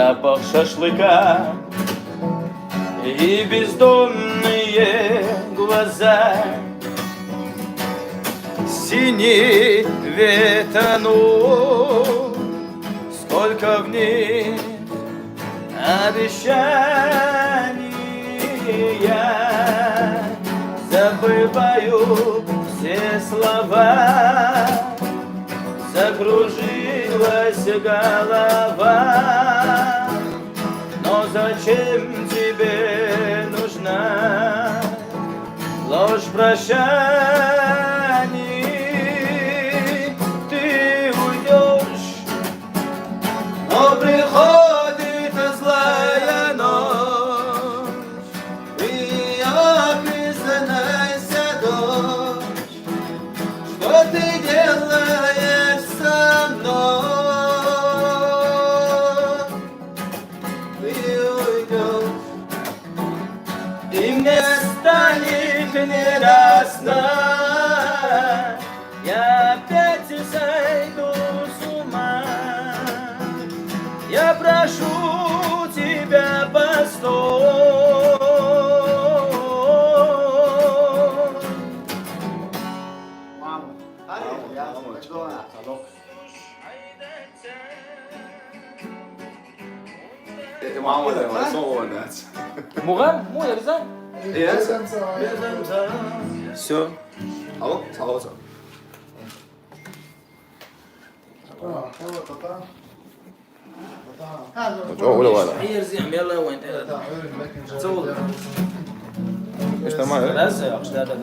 запах шашлыка и бездонные глаза. Синий ветанул, сколько в них обещания, забываю все слова, закружилась голова. Но зачем тебе нужна ложь прощаний? Ты уйдешь, Но приходит злая ночь, и признайся, дочь, что ты делаешь со мной? Ты уйдешь, и мне станет неясно, я опять сойду с ума. Я прошу тебя, постой. מורן, מורן, זה? Все. Алло, алло. هي زين يلا وين تصور ايش تمام؟ رزق ده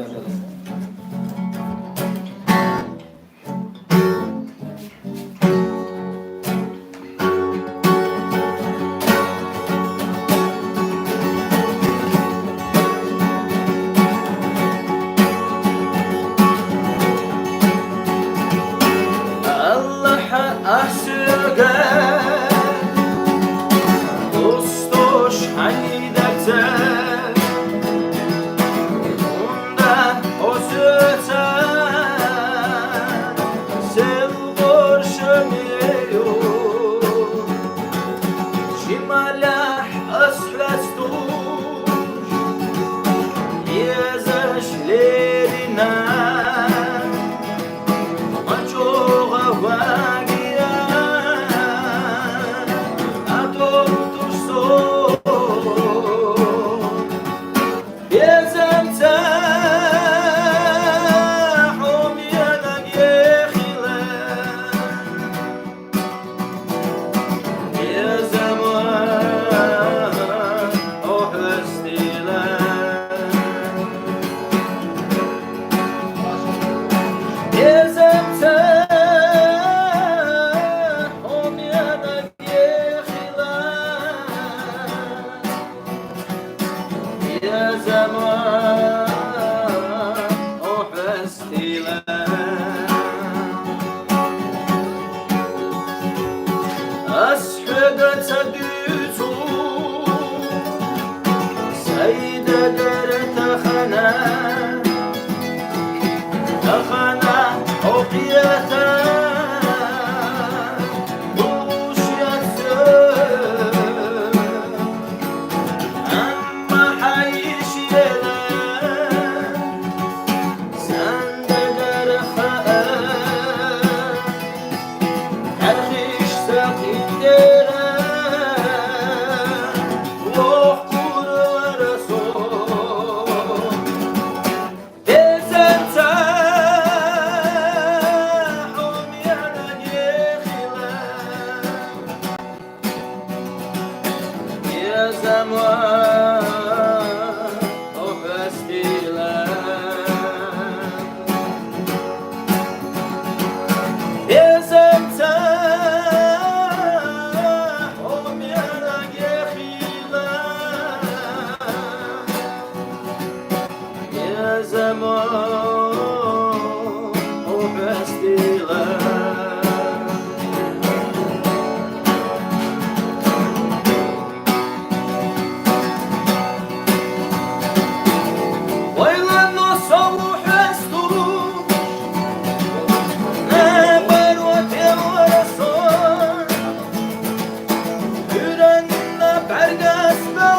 Allah aşığı dostoş haydete unda o söze sel borşanıyor şimalah aslastur yezaşlerine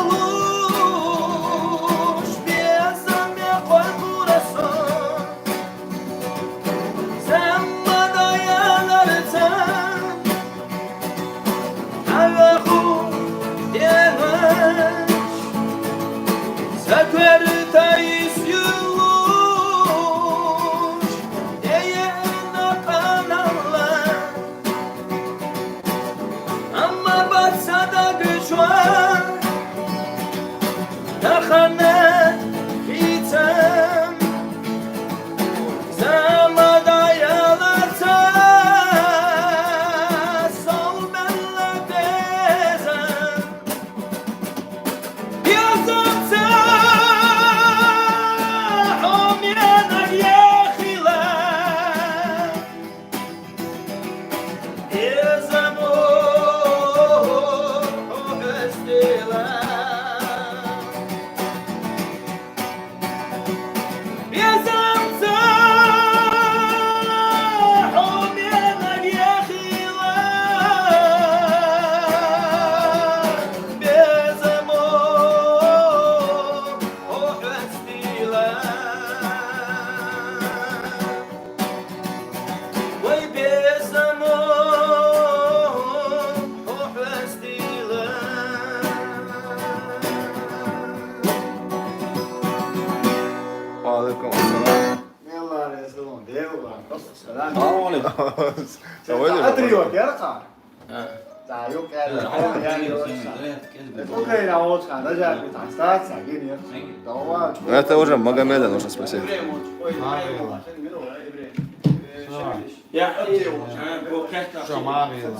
луж, безумие мой курасан. Сама даянарца, наверху девочь, закрытаясь луж, где на канала. Amma batsa da güç var, Tahane bitsem, Zamada yalarsa, Sol benle bezem, Yazımsa, Omyana yehiler, Bezem o Alaikum assalam. يلا يا سلام ديوغا السلام عليكم. أدريوك يا رقم تعيوك يا Окей, на вот, когда я остаться, гений. Давай. Это уже Магомеда нужно спросить. Что, Марила?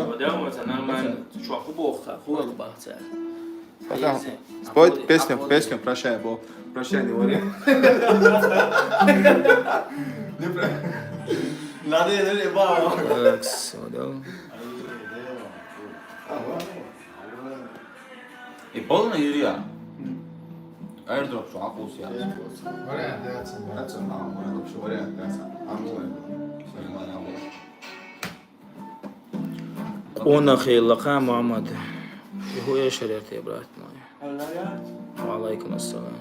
Подумайте, нормально. Что, хубовка, хубовка. Спой песню «Прощай, Бог». Прощай, не вари. Так, все, да. I polna Jurija. Airdrop su apus jā. Varianti, jāatsim. That's a mom, one of the variant. That's I'm going. ونخي اللقاء محمد هو ايش شريت يا برات معي وعليكم السلام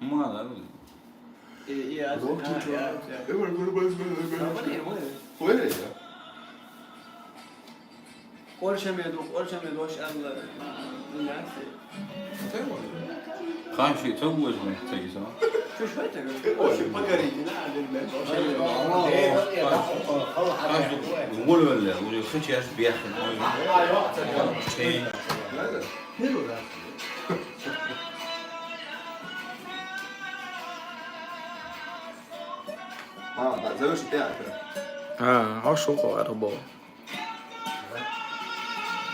Mala, öyle. Kaç şey çok uzun çekiyor sana. نقول ولا خش ايش بياخذ شيء زوجتي بتاعك عشق عربو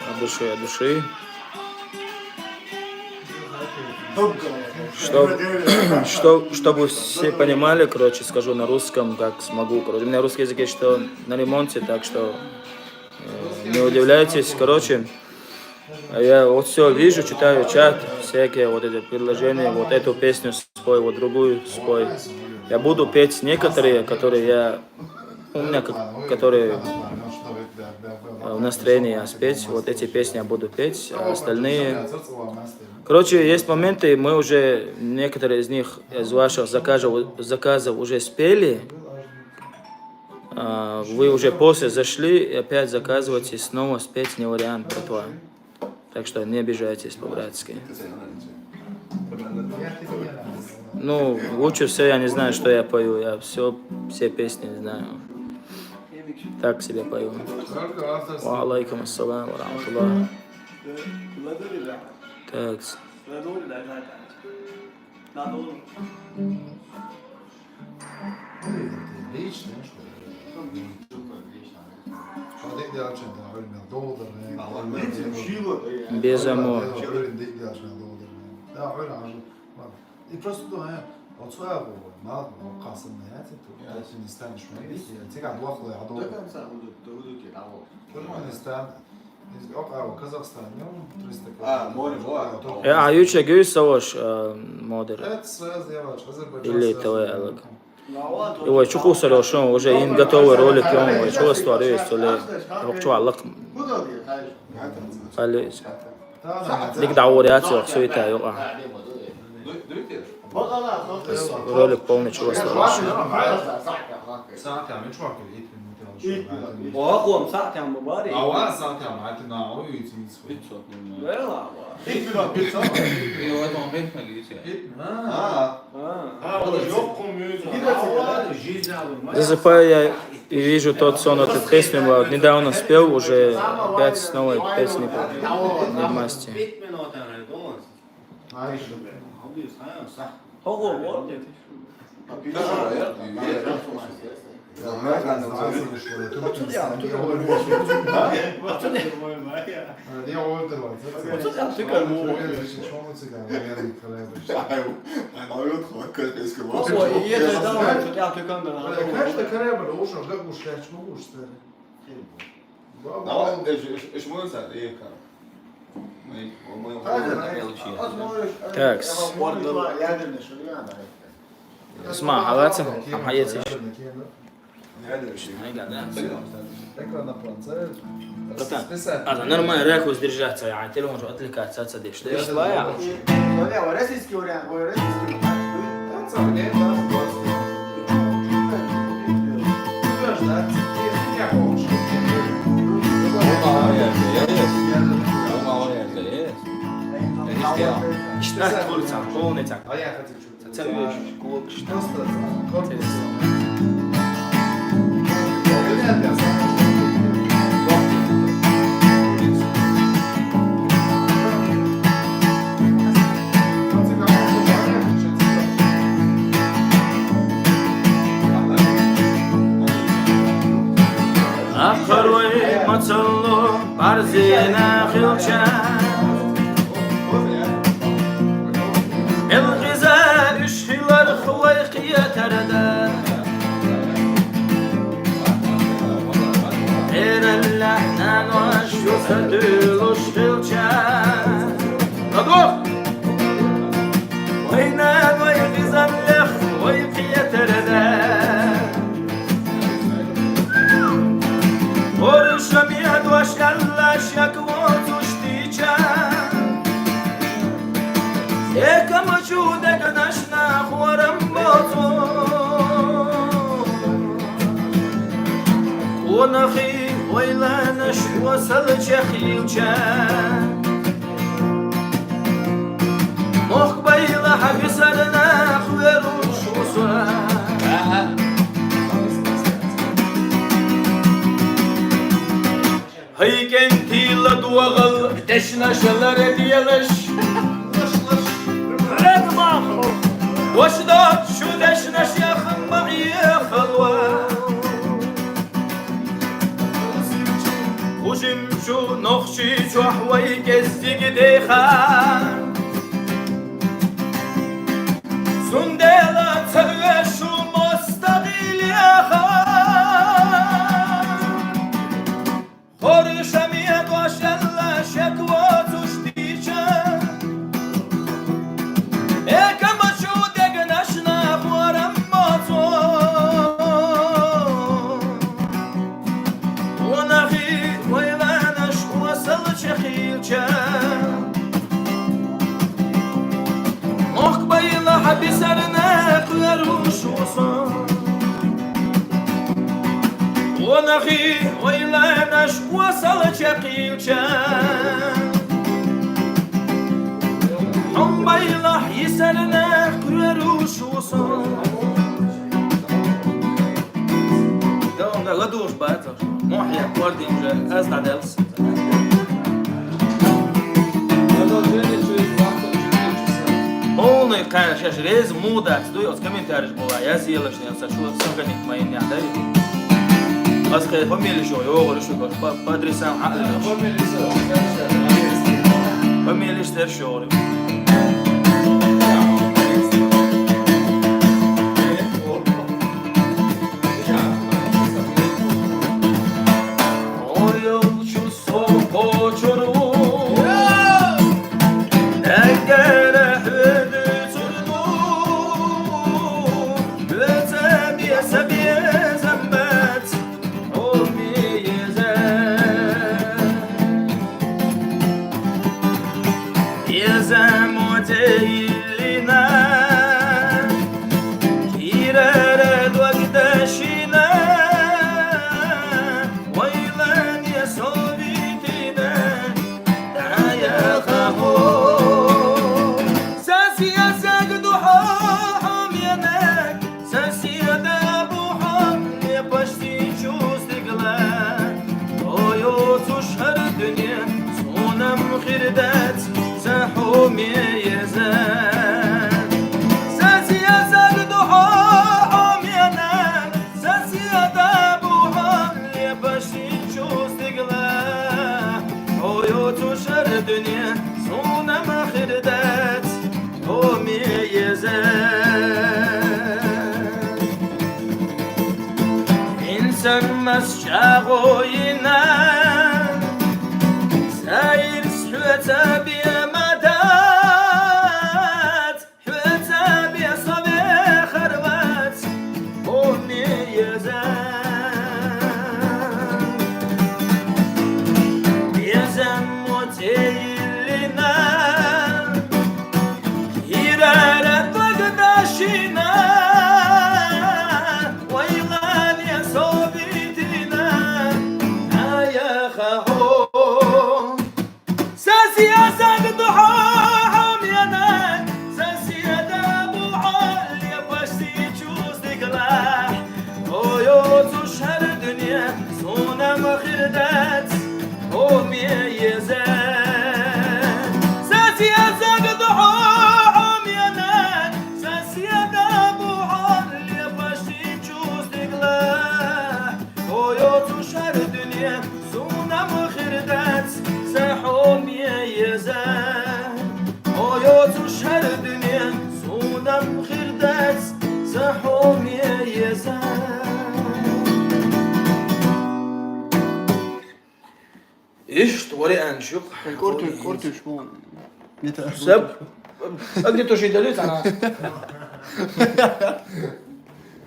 от души чтобы все понимали, короче, скажу на русском, как смогу. Короче, у меня русский язык есть, что на ремонте, так что не удивляйтесь. Короче, я вот все вижу, читаю чат, всякие вот эти предложения, вот эту песню спой, вот другую спой. Я буду петь некоторые, которые я, у меня, которые в настроении спеть. Вот эти песни я буду петь, а остальные... Короче, есть моменты, мы уже некоторые из них, из ваших заказов уже спели. Вы уже после зашли и опять заказываете, снова спеть не вариант, братва. Так что не обижайтесь по-братски. Ну, лучше всего я не знаю, что я пою. Я все песни не знаю. Так себе пою. Ва алейкум ассалам ва рахматуллах. Так. Без амора. И просто думаю, вот своя ما قاسمنا يا تي نستنى شويه تيجي على الوقت يا عضو Turkmenistan ist auch Kasachstan, ja? Ja, juče Güsoš model. Это сразу делаешь, Или ТВ. Его чуку сорёшь, уже им готовый ролик, он чего створюсь, или чего аллах. Ali lik дауриация все это يقع. Ролик полный чего створюсь. ساعتها مش واكل وأقوم ساعتي عم بباري ساعتها معناتها عويت لا Засыпая и вижу тот сон, эту песню недавно спел, уже опять с новой песней не в масти. هو واضح Так, اسمع حالاتك عم حياتي هذا نورمال راكوز درجات يعني تلهم جو قلت لك اساسا ديش ليش ضايع İşte kursan, bu ne tak? Sen biliyorsun, kulak işte. Akroy matsallo barzina khilchan الغزال الشلال خويقية تردا غير اللحنان والشوف دلوش خلشان نضوف وينان ويغزال لخ خويقية تردا ورشم يد وشكلاش يكوت وشتيجان Eka mačudek našna horam bocu ونخي ويلا نش وصل شخيلشان مقبيل حبسرنا خويروش وصرا هيك انتي لدوغل دشنا شلر ديالش وشداد شو دشنا شيخ معي خلوة وجم شو نخشي شو حوي كزيق ديخان سنديلا تغى شو مستقيل يا خان خوري شميت وشلا شكوات وشتيشان ايكا مشودك نشنا بورم موتو ونخي ويلانش وصل شخيلشان مقبيل حبسرنا قيروش وصل ونخي ويلانش وصل شخيلشان حمبيلح يسرنا قيروش وصل دوم ده غدوش باتر محيا كوردي مجا أزدع دلس полный, конечно, жрез, мудак, стой, от комментариев была, я съела, что я сошла, сам как мои не отдали. А сказать, фамилия что, я говорю, что по адресам, фамилия что, مخردات سحومي يزال ساسي يزال ضحاهم ينال ساسي يدابوها اللي باشي تشوز تقلاه عيوت شر دنيا صونا مخردات قومي يزال إنسان مسشاغو ينال ساير سحوتا بيا مدات حوتا بيا صبي خربات قومي يزال موتي لنا هيرارة بغداشينا ويغان يا صوبيتنا يا خاهو ساسي يا ساق ضحاهم يا ناك ساسي يا دابو عال يا باشتي تشوز دقلاح ويوت وشهر دنيا صونا مخردات قومي يزال ساسي يا ساق ضحاهم يا ناك ساسي يا دابو عال يا باشتي تشوز دقلاح ويوت وشهر دنيا صونا مخردات سحوم يزال عيوت وشهر دنيا صونا مخردات سحوم يزال ايش طوري انشق كورتو شمون سب اقدر توشي دليل انا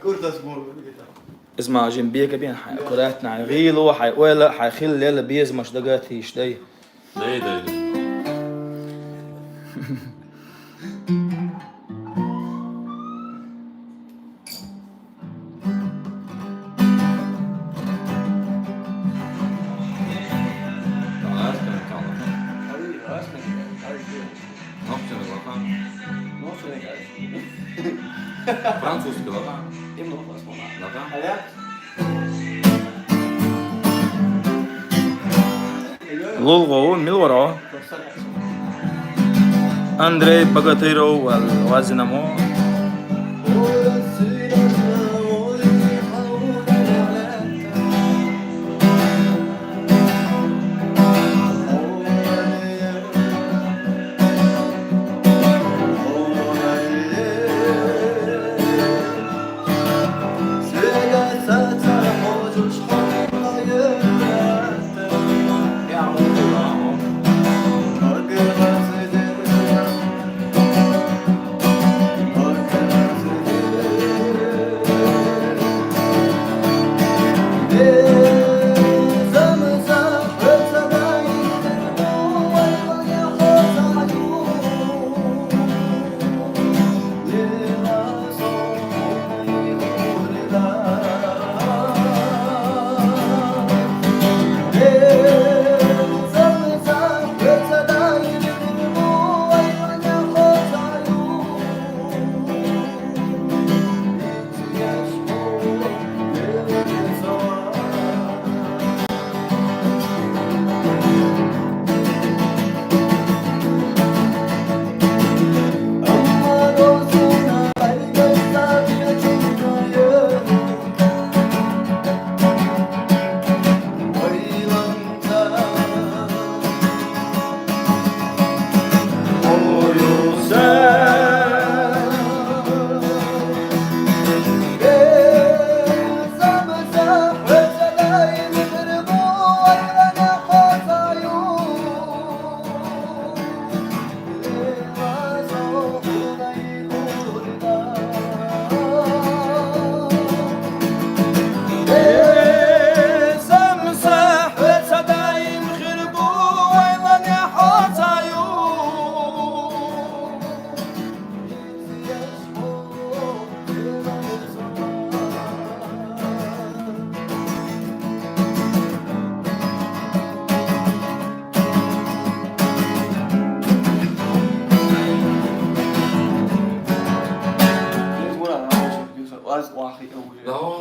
كورتو شمون اسمع جنبيك بين كراتنا غيلو حيقول حيخل ليلة بيز مش دقاتي شدي ده Francuski laka. Laka. لولغو من وراه أندري بغاتيرو والوازنامو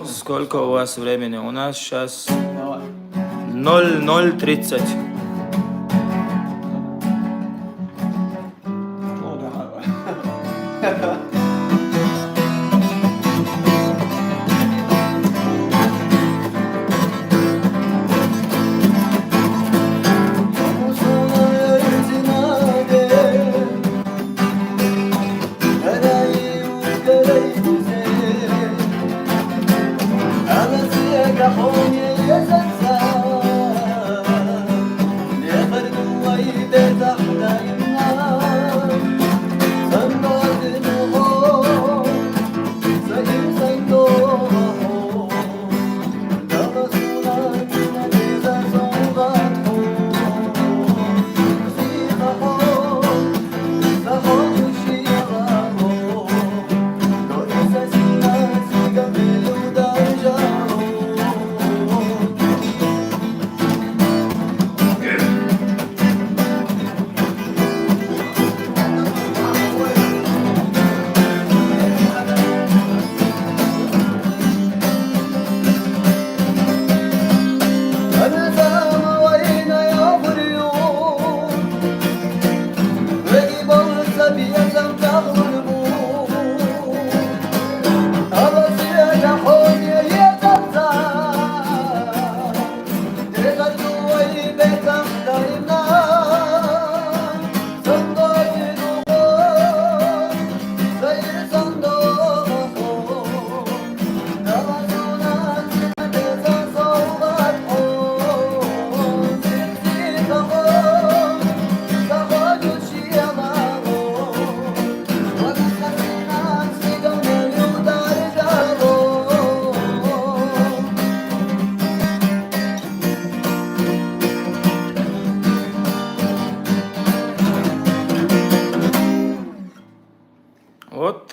Сколько у вас времени? У нас сейчас 00:30.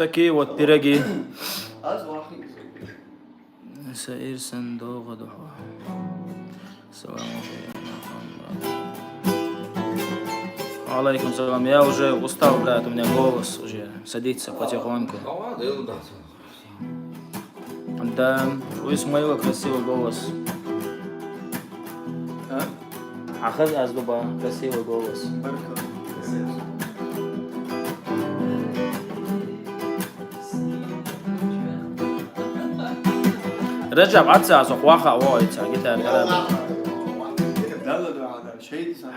كفتكي والترقي از واحد سائر صندوق ضحى سلام عليكم السلام. Я уже устал, брат, у меня голос уже садится потихоньку. Да, у Исмаила красивый голос. Ахаз Аздуба, красивый голос. رجب عطسة صقواخة وايتها جيتار قلبة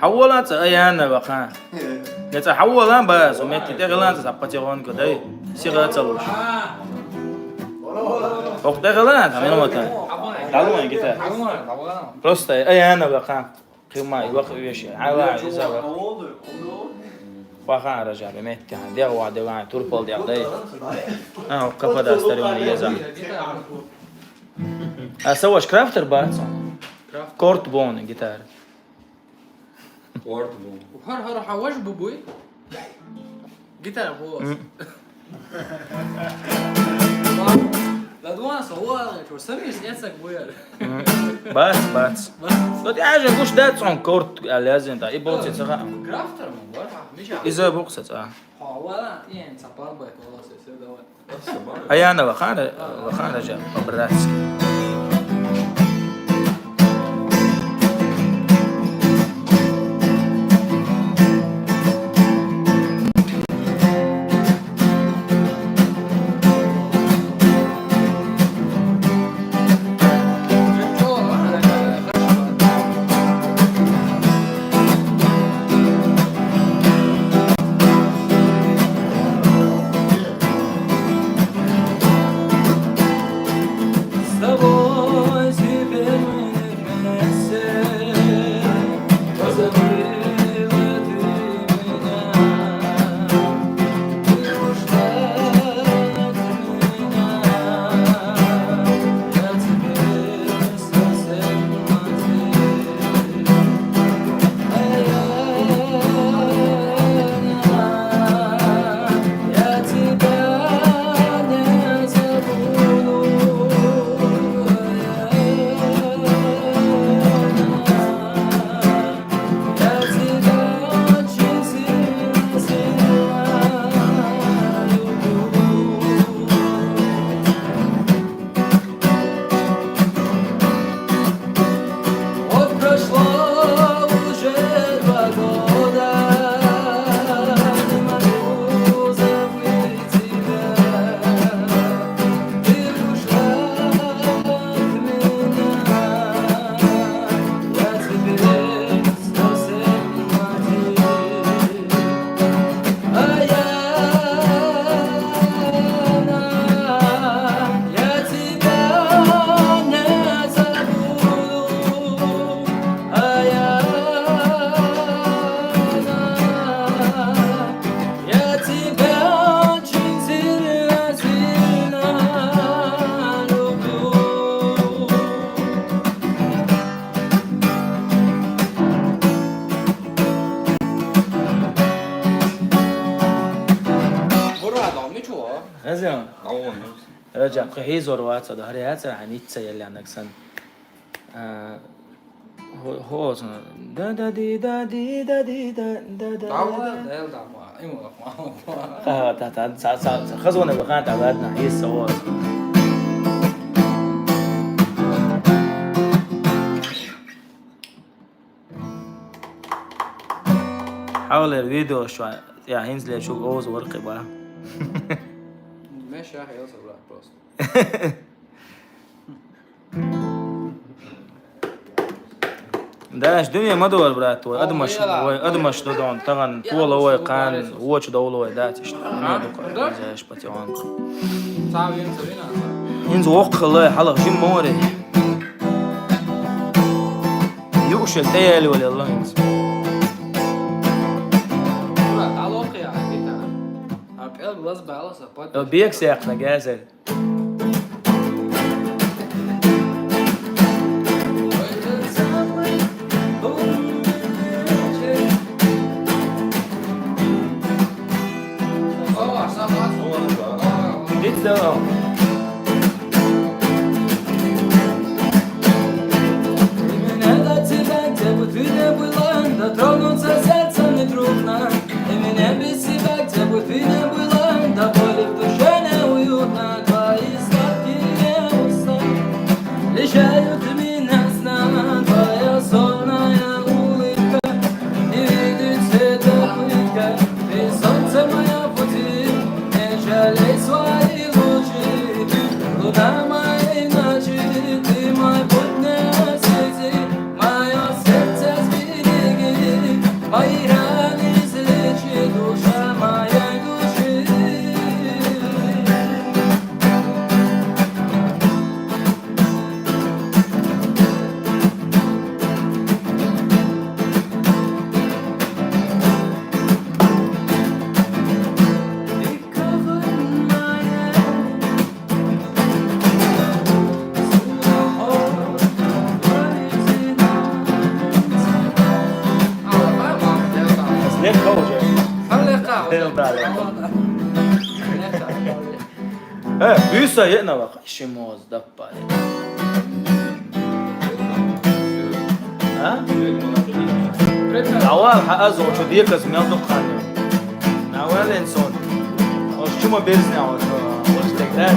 حولت أيانا بقى جت حولا بس ومت تغلان تسبتيرون كده سيرة تلوش فوق تغلان تعملوا مكان تعلموا جيتار просто أيانا بقى خيما يوقف ويش عوا يزاق واخا رجب مت يعني ده واحد واحد توربول ده ده كفدا استريون يزاق سواش كرافتر باتسون كورت بون جيتار هر حواش بوبوي جيتار هو لا دوانس هو شو سمي سياسك بوير بس دي حاجة مش داتسون كورت لازم ده يبغى تسخن كرافتر من ورا مش إذا بوقسة حوالا يعني سبار بيت والله سيسير دوت أيانا وخان رجع براسك رجع قحيزور واتsa ده هرياتsa هنيتsa يلي عندك سن هو دا دا دي دا دي دا دي دا دا دا تا خزونه بقى تعبنا هي السواق حاول الفيديو شو يعني ينزل شو جوز ورقي بقى ماشي راح يوصل بقى بروست داش دنيا ما دول برات وادمش دون طبعا طول هو كان واتش دولو داتش انا دوك زاش باتيوان صعب ينزل هنا ينزل وق الله حلق جيم موري يوش الديالي ولا الله ينزل تعال واقع كده القلب غصب على صفات بيكسح نجازل Neka olacak. Büyük sayına bak. Šimoz da pare. Ha? Awal حقزو شو ديك اسمه دقانه. Awal insan. O şu mu bezne o şu. O istekler.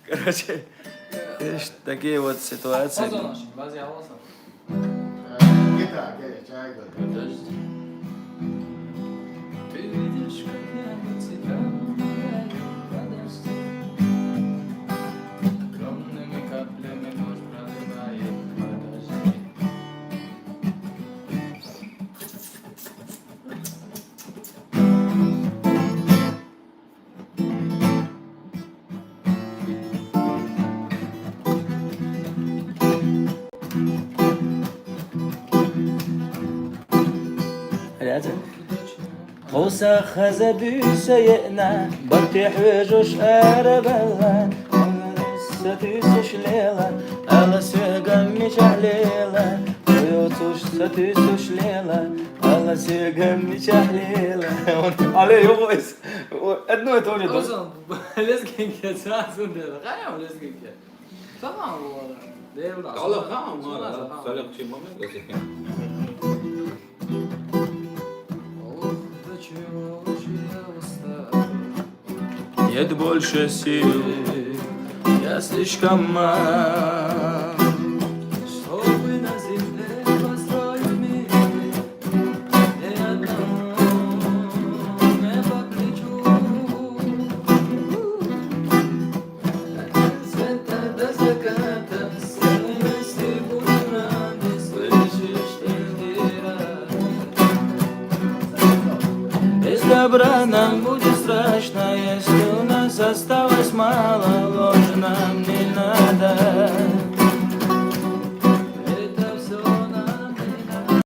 Короче, такие вот ситуации. Ты видишь, как я по цветам радости, огромными каплями дождь проливает подожди. خوسا خزا بيسيئنا برتي حويجوش أربلا ستيسوش ليلا ألا سيغمي شحليلا ويوتوش ستيسوش ليلا ألا سيغمي شحليلا عليه يغويس أدنو يتوجد Ozan, lezgin geçersin dedi. Kaya mı lezgin geç? Tamam bu arada. Değil mi? Allah tamam mı? Söyle bir şey mi? Gözüküyor. Нет больше сил, я слишком мал, чтобы на земле построить мир, ни одному не по плечу. От света до заката, все вместе будем рады, слышишь ты, без добра нам будет страшно, если у нас нас осталось мало, ложь нам не надо. Это все нам не надо.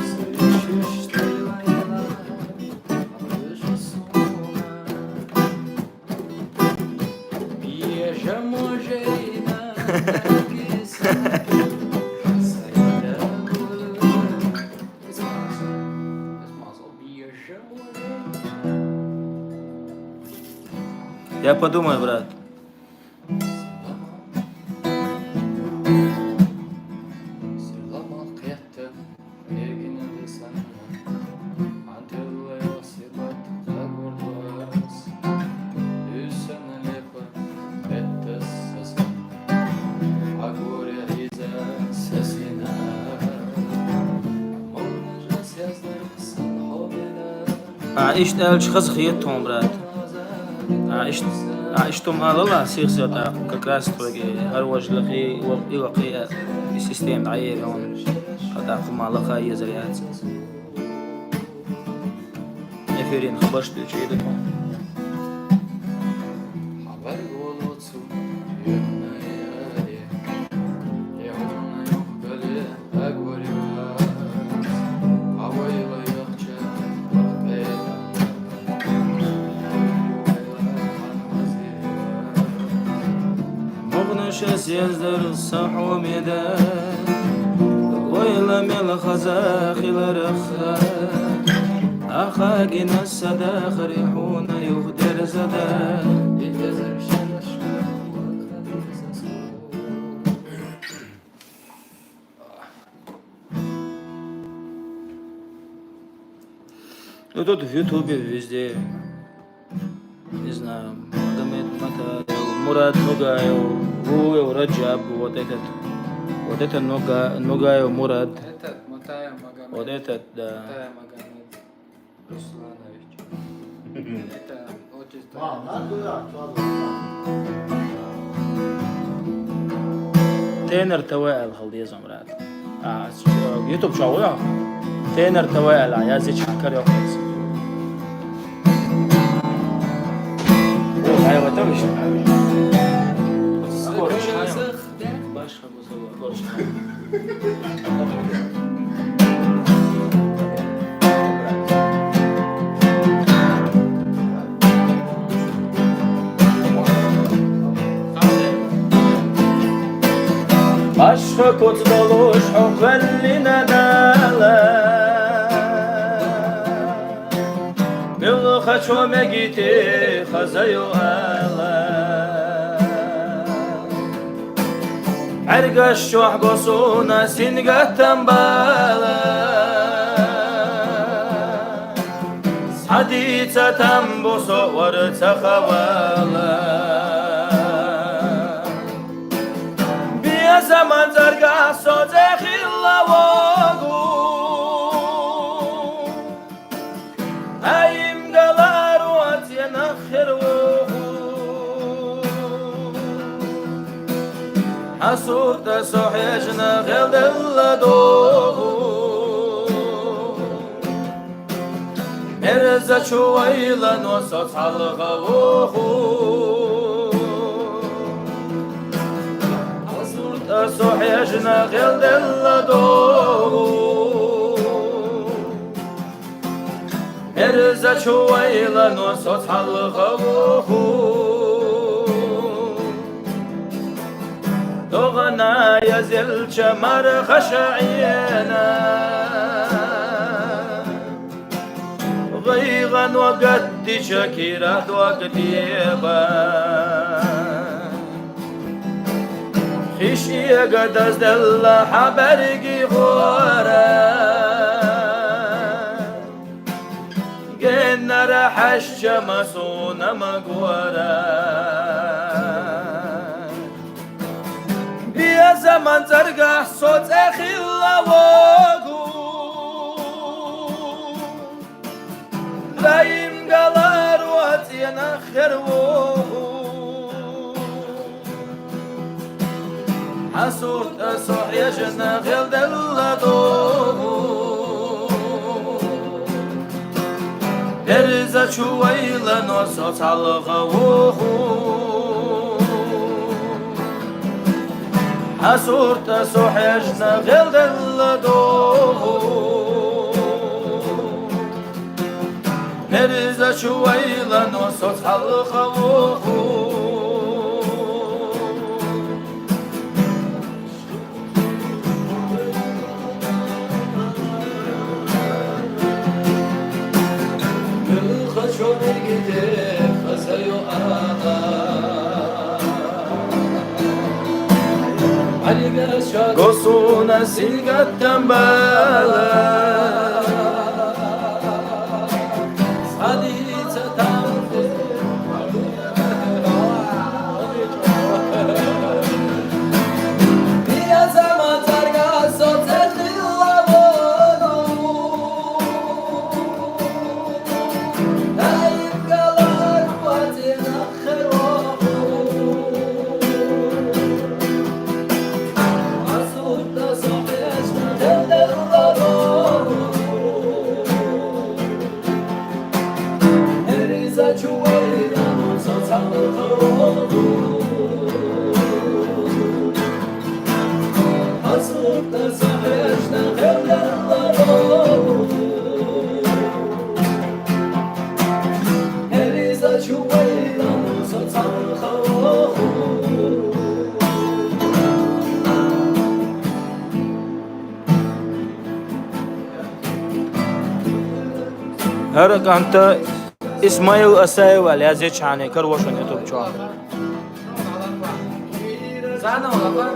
Слышишь, ты воевала, выше сумма. Бежа мужчина, киса. Я подумаю, брат. عشت ألش خز خيتهم برات عشتم على الله سيخ ككراس تلاقي هروج لقي وقي السيستم عيب هون قد أقوم على خاية زريات نفرين خبرت الشيء ده يزدر الصحو ميدان ويلا ميلا خزاخي لرخا أخاقنا السدا خريحون يغدر زدا Ну тут в Ютубе везде, не знаю, Магомед Матаев, Мурат Нугаев, Вуев, Раджаб, вот этот Нугаев Мурат. Этот Матаев Магомед. Вот этот, да. Матаев Магомед Русланович. Это отец. تينر توائل خلدي زمرات. يوتيوب شو يا؟ تينر توائل يا زيد شكر يا خالص. أيوة تمشي. Başka kut doluş hukvelline dala Mevluha çöme giti hazayu ala Ergaş şuh gosuna singahtan bala Sadita tam boso varta havala zaman zarga soze khilla wogu ayim galar wat yanakhir wogu asut sohyajna gheldalla dogu merza chuwayla no sothalga wogu صحيجنا غير اللدو إرزا شويلا نصوت حلقه دوغنا يزل شمر خشعينا غيغا وقد شكيرة وقديبا خشي قدس دل حبرقي خورا قلنا رح الشمسون مقورا بيا زمان ترقح صوت اخي اللواقو دايم قلار واتين اخر وقو حسوت صحيجنا غير دلدو Eriza chuwaila no sotalga wuhu Asurta sohejna gildellado Eriza chuwaila no sotalga wuhu Gosuna silgat tambala Sadita tamte Dia zamatarga sotetli lavono Naib galar patina khero هرق أنت إسماعيل أساي ولا زي شاني كروشون يوتيوب شو زانا ولا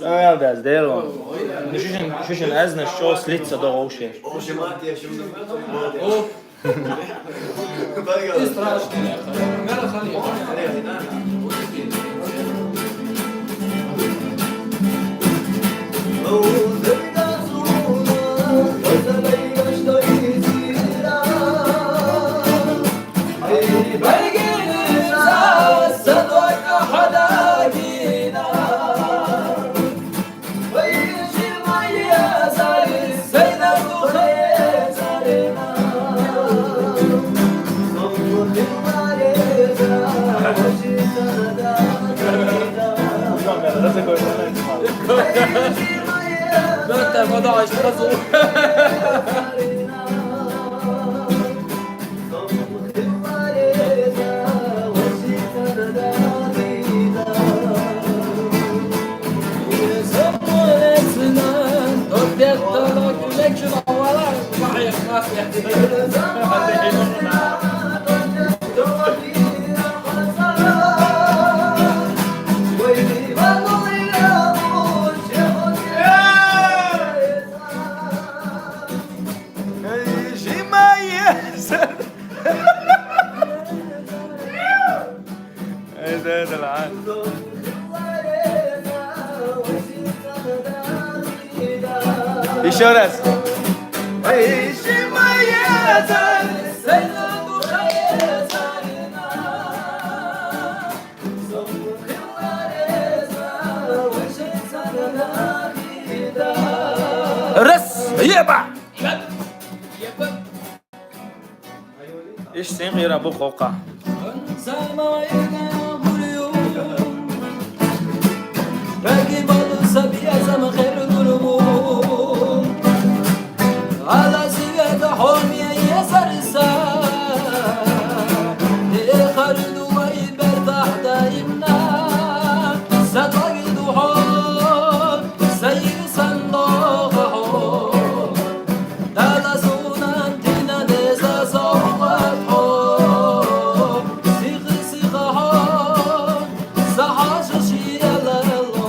Ja, das ist der. Zwischen Essen ist schon das Litzer da raus. Zaten o da açmaz olur. İşaret. Res yeba. İşte غير bu koka. Belki balırsa bir yazama hayır durumu. Ala zivede homiye yazarsa. Eğer duayı berdahda imna. Sadaki duha. Sayır sandoğa ho. Dala sunan tina deza soğuk ho. Sikı sikı ho. Saha şişiyeler lo.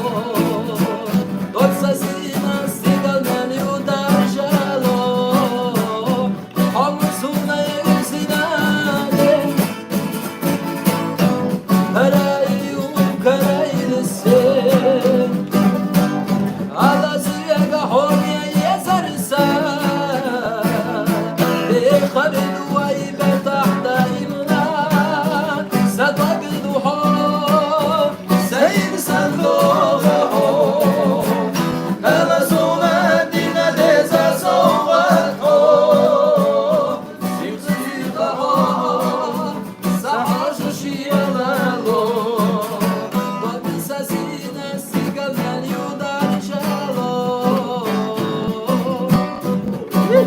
Dolsa sina sigalmen yudarjalo. Hamsuna yüzüne Karayu karaylısı. Alazıya homiye yazarsa. Eğer duayı betahta imna. Sadak duha. Seyir sandoğa ho. Kala sona dina deza soğuk ho. Simsika ho. Saha şişiyeler lo. Baksa sine sigalmen yudarjalo.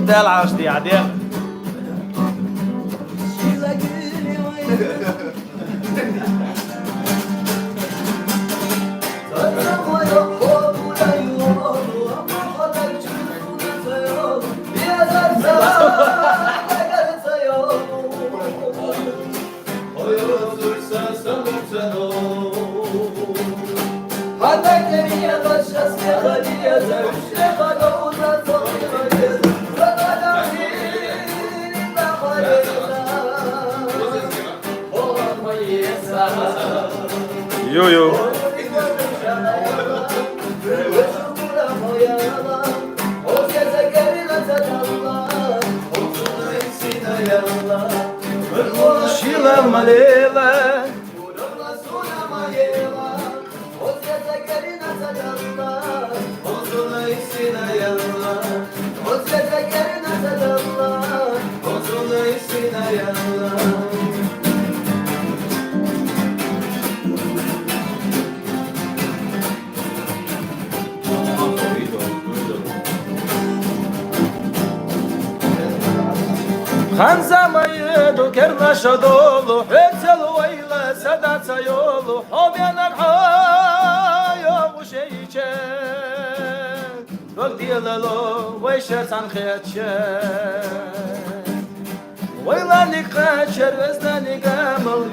Del açtı ya de. Şila gülüyor. Yo yo. Şila malela. Hanzamayı dokernaşa dolu Hetsel oyla sadatsa yolu Hobyanak hayo bu şeyçe Dol diyelelo vayşer sankhiyatçe Vaylanik kaçer vezdanik amıl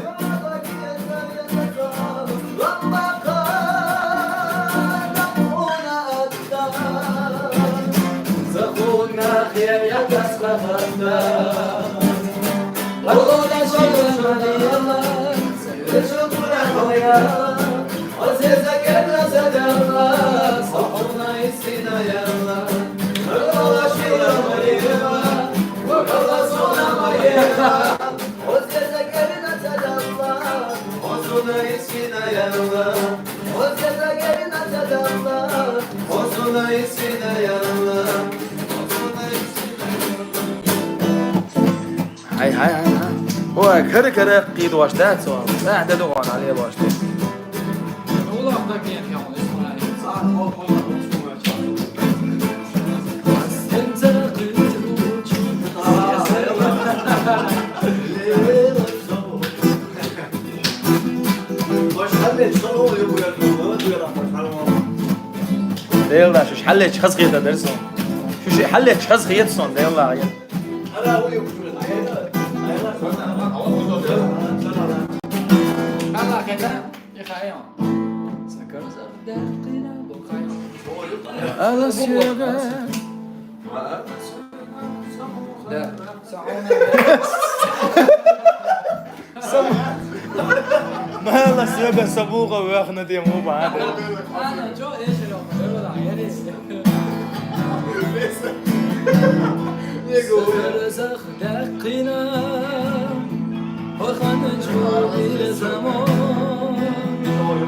والله كركرة قيد واشتات سوا ما حدا دوغان عليه واشتات والله بدك يعني يلا شو حلت خص خيط درسون شو شي حلت خص خيط صون يلا عيال هلا كده يا خيام سكر صدقنا بخيام على سيرة لا ما الله سيرة سبوقة وياخنا دي مو بعد انا جو ايش اليوم ولا عيالي سكر صدقنا وخنا جو الى زمان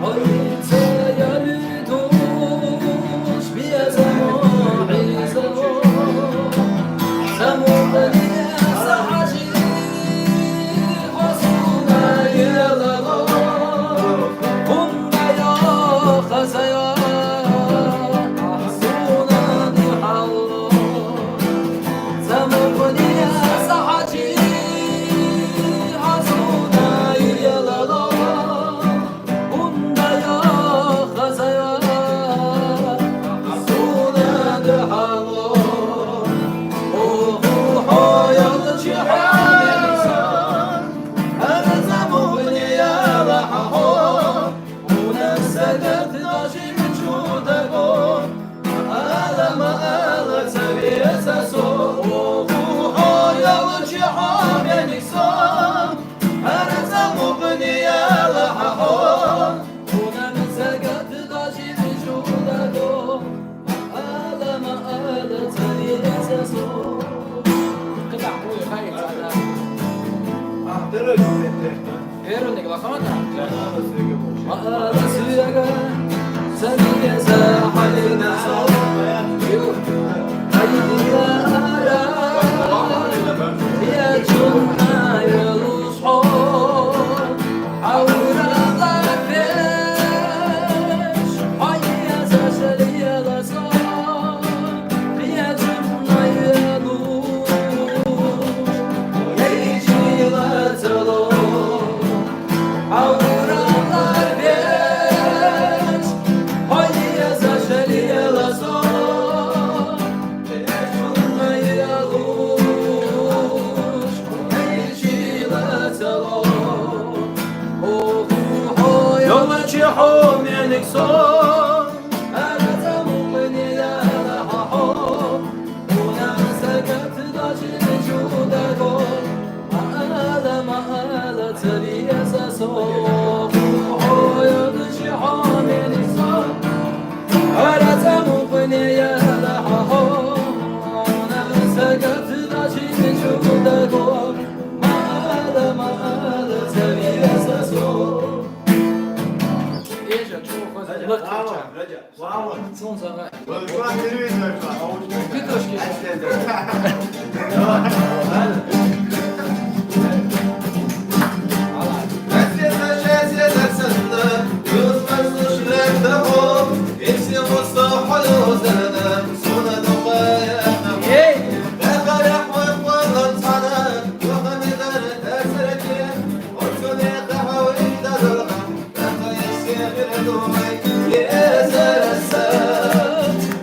قلت يا ريتوش بيا زمان زمان صحاجي حسنا يلا هم يا خزايا حسنا نحل زمان صحاجي حسنا يلا هم يا خزايا حسنا نحل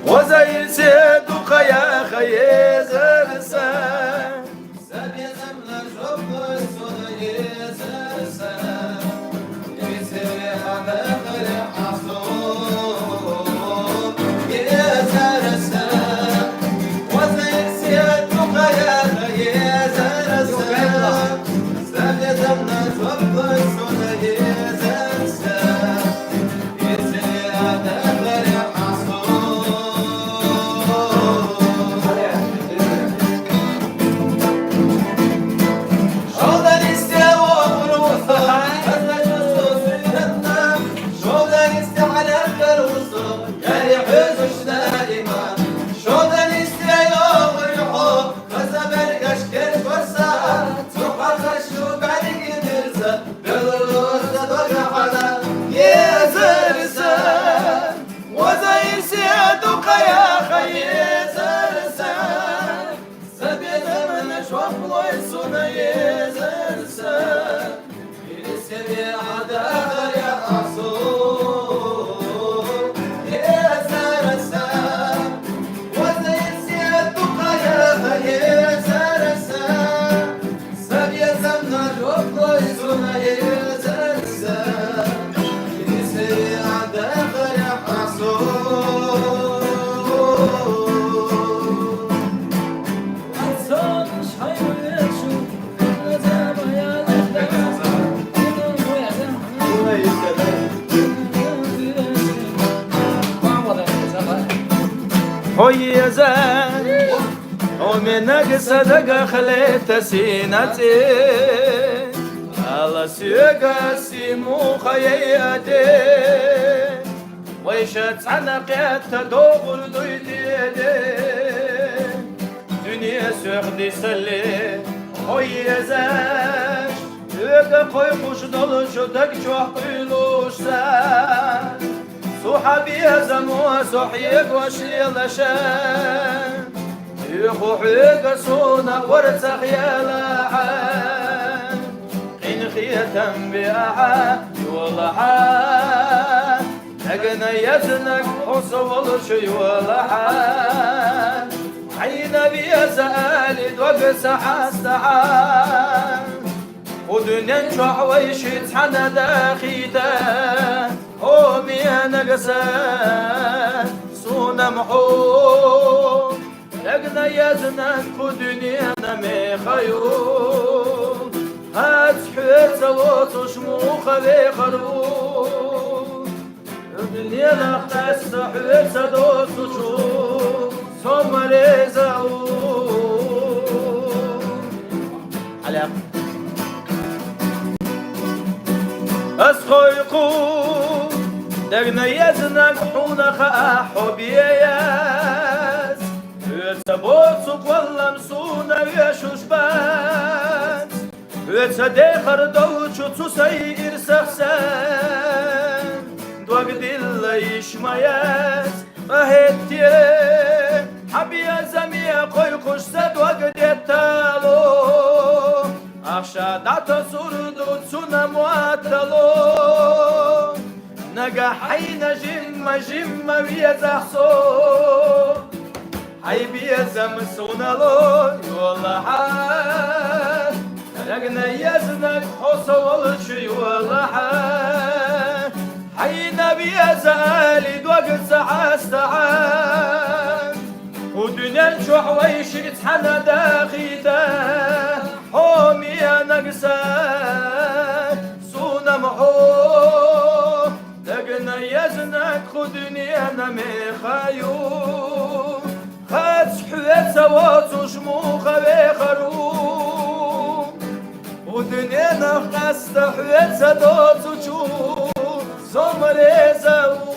وزي سيد سوي عداها يا أصول يا سارسا وزي السياد بقاياها يا سارسا سبيا زمنا جوكو يسونا يا سارسا سوي عداها يا أصول أتصالش حيوشو زما يا هوي يا زين ومنك صدق خليت سينتي على سيقا سيمو خياتي ويشت عنقيت تدوغل دويتي دنيا سيخدي سلي هوي يا زين يقا قيقوش دولش ودك جوح قيلوش سان صحابي يا زمو صحيق وشيل شان يخو حيق صونا ورتخ يا لاحان قين خيتم بيعا يولحان لقنا يزنك حصول شي ولحان عين بيا زالد وقس حستحان ودنيا نشوح ويشيت حنا داخيتا قومي انا قسان صونا محوم لقنا يزنك ودنيا انا ميخيوم هات حيت صوت شموخ بيخروم الدنيا نقص حيت صوت شموخ صمري زاوم عليك أسخيقو دقنا يزنك حونا خاحو بياس يتبوتسك والله مسونا يشوش باس يتدخر دوتشو تسير سخسان دوق دل يشمياس أهدتي حبيا زميا قيقوش سدوق ديتالو أخشى دعتا سردو تسونا مواتلو نجحينا جم بيزحصو حي بيزم سونالو والله حال لقنا يزنك حصول شي والله حال حينا بيزالي دوقت ساعة ساعة ودنيا نشوح ويش اتحنى داخيتا حومي انا قسان صونا محوم لقنا يزنك خدني انا ميخايوم خد حويت سوات وشموخ بيخروم ودنيا نخست حويت سدوت وشوم زمري زوم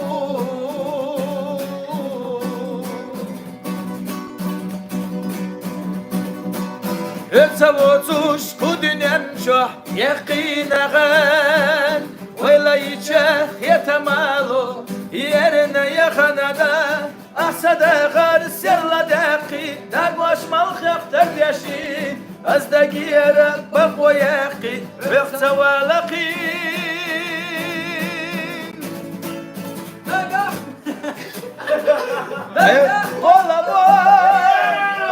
اتسوتوش ودنيا نشوح يقينا غان ولا يتشاخ يتمالو يرنا يا خندا أحسد غار السر داقي داقواش مالخيق تقياشي أزدقير بقوى يقي بفتوى لقين نقح والله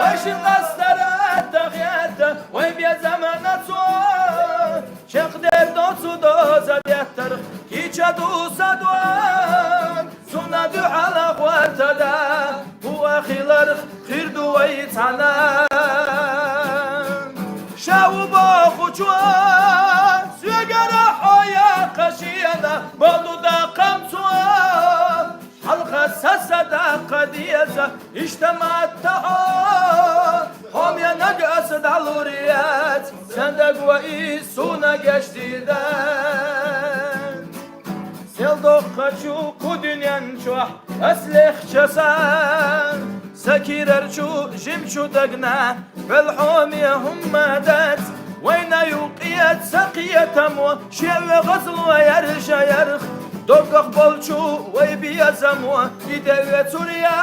واش الغسترات تغياتا وين بيا زمانات صوت شيخ ديب دوتسو دوزا ديتر كيشا دوسا دوان سونا دو حالا قواتا دا هو خيلر خير دويت علام شاو باخو جوان سيقرا حويا قشينا بالو دا قمتوان حلقة سسدا قديسة اجتمعت تحت هم ينقص دالوريات صندق وإيسونا جشتيدان سيلدوخ خشو كودنيا نشوح أسلخ شسان سكير ارشو جمشو دقنا بالحومية هم مادات وين يوقيت سقية مو شيء غزل ويرشا يرخ دوقخ بولشو ويبيا زمو يدوي سوريانس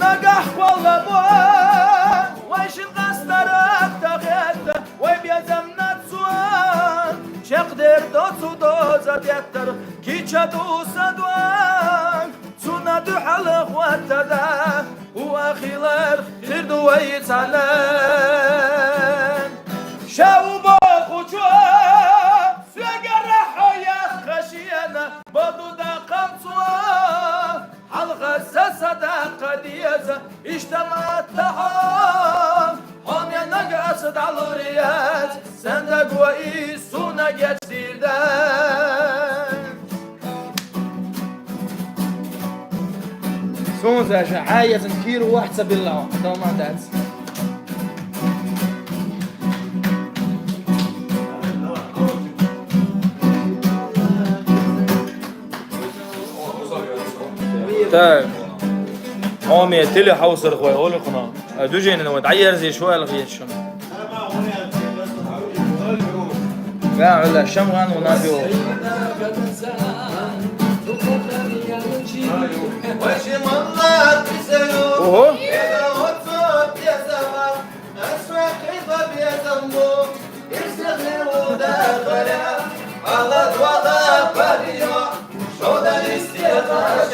نقح والله مو ويش القصدرات تغيت ويبيا زمو صديتر كي تشادو صدوان سونا دو حلق واتدا واخيلر خير دويت علان شاو باخوچو سيگر حيا خشينا بدو دا قمصوا حلقة صدقة ديزة اجتمعت تحام هم ينقص دالوريات سندق وإيسونا geçtirden سونزا شعاية كير واحد بالله دوما دانس طيب قومي تلي حوصر خوي قولي قناة دوجين انه تعير زي شوية لغاية شنو لا علا شمغان وناديو وشمالات بسلو اوهو إذا وصوت يا سما أسمع خطب يا زمو يستغلوا داخلا على وضع بريا شودا الاستيقاظ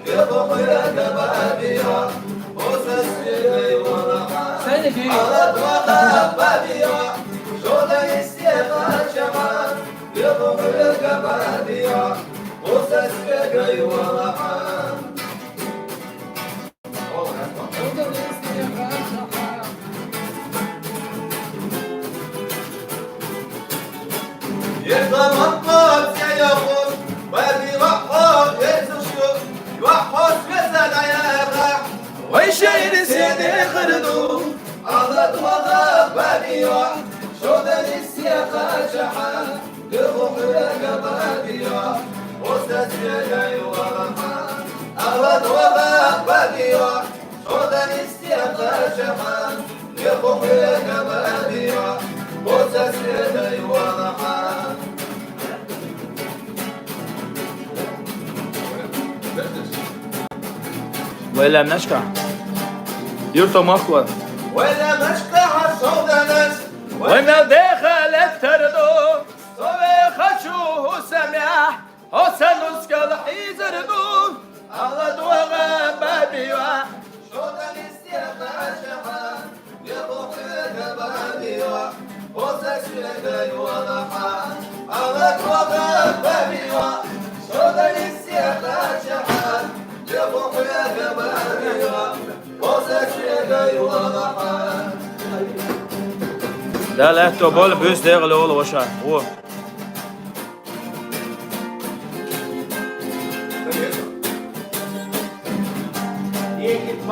يبقى يا كبابيا وسسبي ورحا على وضع بريا شودا الاستيقاظ يبقى يا كبابيا وسسبي ورحا يتمطط يقول وفي وحوش يسوشو وحوش مثل عياقع ويشير سيدي خردو عضت وضع بابيوع شودا للسياقة شحان لروح رقبابيوع وستسيجي ورحان عضت وضع بابيوع شودا للسياقة شحان لروح رقبابيوع وستسيجي ورحان ولا منشكع يرتو مخوة ولا مشكح صودا ناس وانا دخلت تردو صبي خشوه سمح حسن اسكال حيزردو على دوغا بابيوا شودا الاستيقاظ شحان يروح كبابيوا وسسيجي ورحان على دوغا بابيوا شودا الاستيقاظ شحان يروح كبابيوا وسسيجي ورحان لا تقول بس دغل ولا وشا هو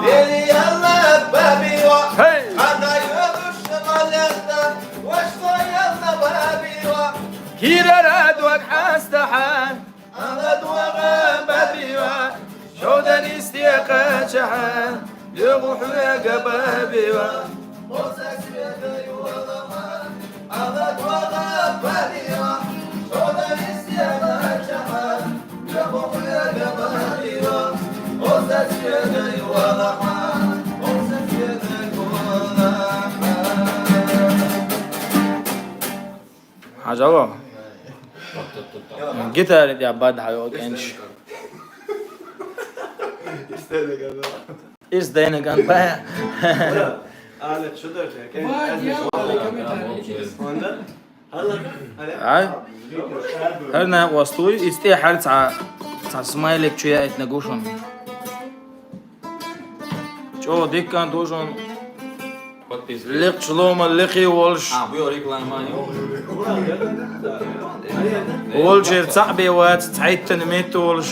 ليلي يلا بابيوا هي أنا يغش غلطة واشفى يلا بابيوا كيرا رادوك حاستحان على دوغا بابيوا شودا الاستيقاظ شحان يروح يا قبابيوا وسسيجي ورحان على دوغا بابيوا شودا الاستيقاظ شحان يروح يا قبابيوا وسسيجي ورحان وسسيجي ورحان عجبا جيتار دي عباد حيوك انش İsteyene kan baya. Alet şu da Ay. Herna wastoy istay حال تاع سمايلك شويه اتنقوشون. شو ديك كان دوشون لق شلوم لقي ولش بيو ريكلاين ماني ولش صاحبي وات تعيد تنميت ولش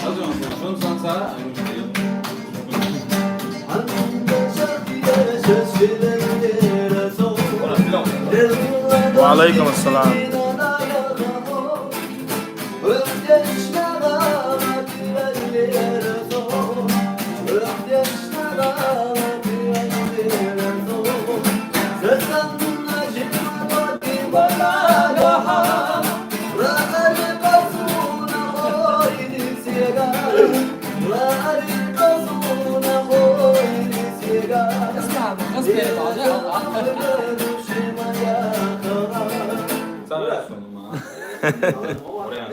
شلون صار سارة؟ وعليكم السلام.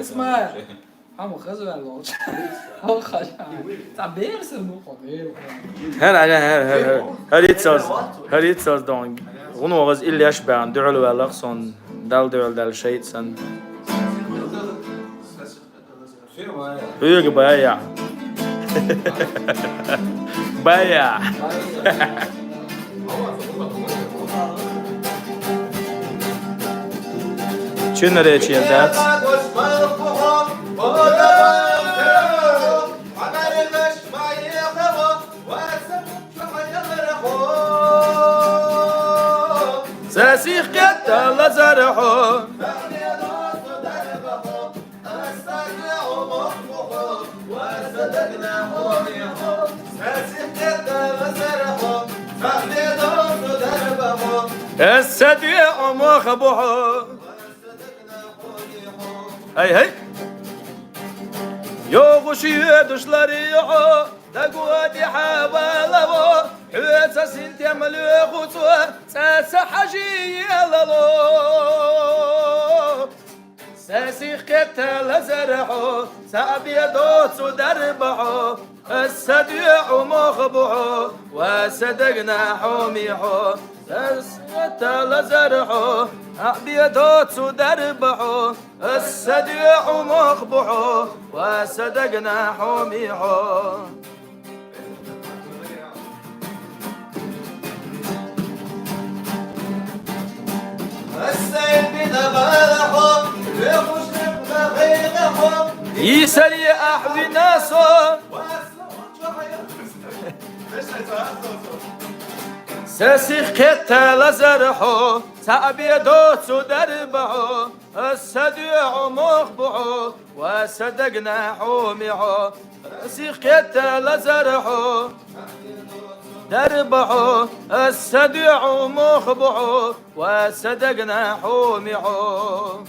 اسمع عمو خزو على الوقت هو خش تعبير سنو قدير Her itsas dong. Gunogaz ilyash ban du'ul walaqson dal dal shaytsan. Uyugi baya. Baya. Чё речи язык? ساسيخ كتا لزرحو السديع مخبوحو هي يوغشي دشلريعو دقواتي حوالو حويتsa سنتي ملوخوتو ساسا حجي يلالو ساسيخ كتا لزرحو سابيدوتو دربحو السديع مخبوحو وصدقنا حوميحو ساسكتا لزرحو أبيضوتو دربحو السديع مخبوحو وصدقنا حوميحو السيد بدبالحو بخشنك بغيغحو يسري أحبي ناسو ساسيخ كتا لزرحو سأبيضوتو دربحو السديع مخبوحو وصدقنا حوميحو ساسيخ كتا لزرحو دربحو السديع مخبوحو وصدقنا حوميحو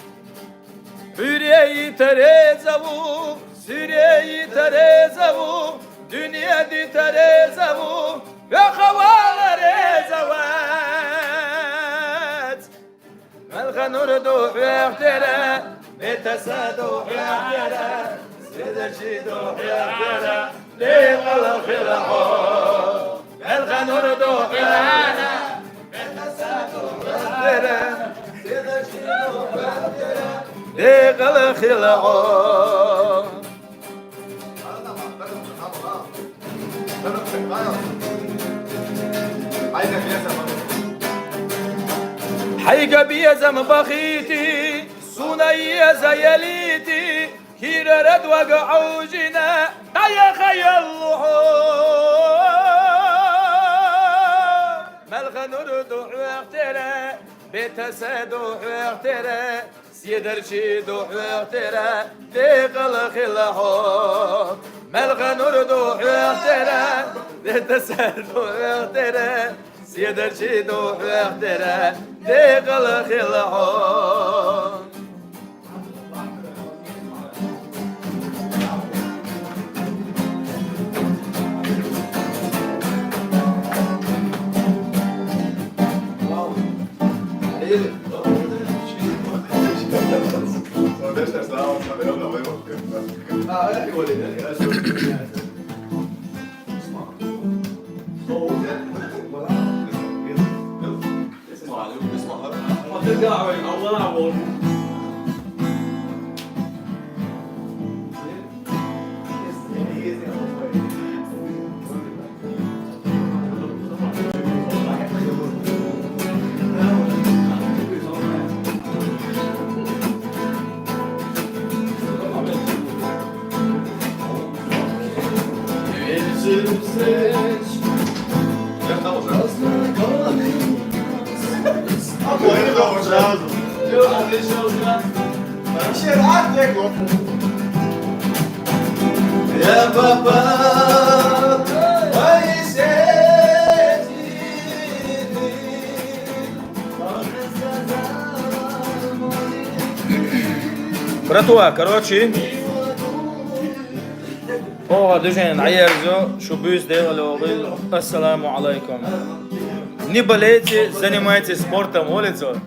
Hürriyeyi terezavu, Suriyeyi terezavu, dünya di terezavu, ve havaları zavat. Melkan urdu hüyaktere, ve tesadu hüyaktere, Siderşidu hüyaktere, liqal khilahu. Melkan urdu hüyaktere, ve tesadu hüyaktere, Siderşidu hüyaktere, liqal khilahu. حيقة بيزم بخيتي صنية زيليتي كيرا رد وقعوجنا دايا خيالوحو ملغى نردو حوقترا بتسادو حوقترا سيدرشيدو حوقترا ديقل خلاحو ملغى نردو حوقترا بتسادو حوقترا سيدرشيدو حوقترا ديقل خلاحو يا بابا Братва, короче, дежен عيرزو شو بيز делали. Ассаламу алейкум. Не болейте, занимайтесь спортом, улицу.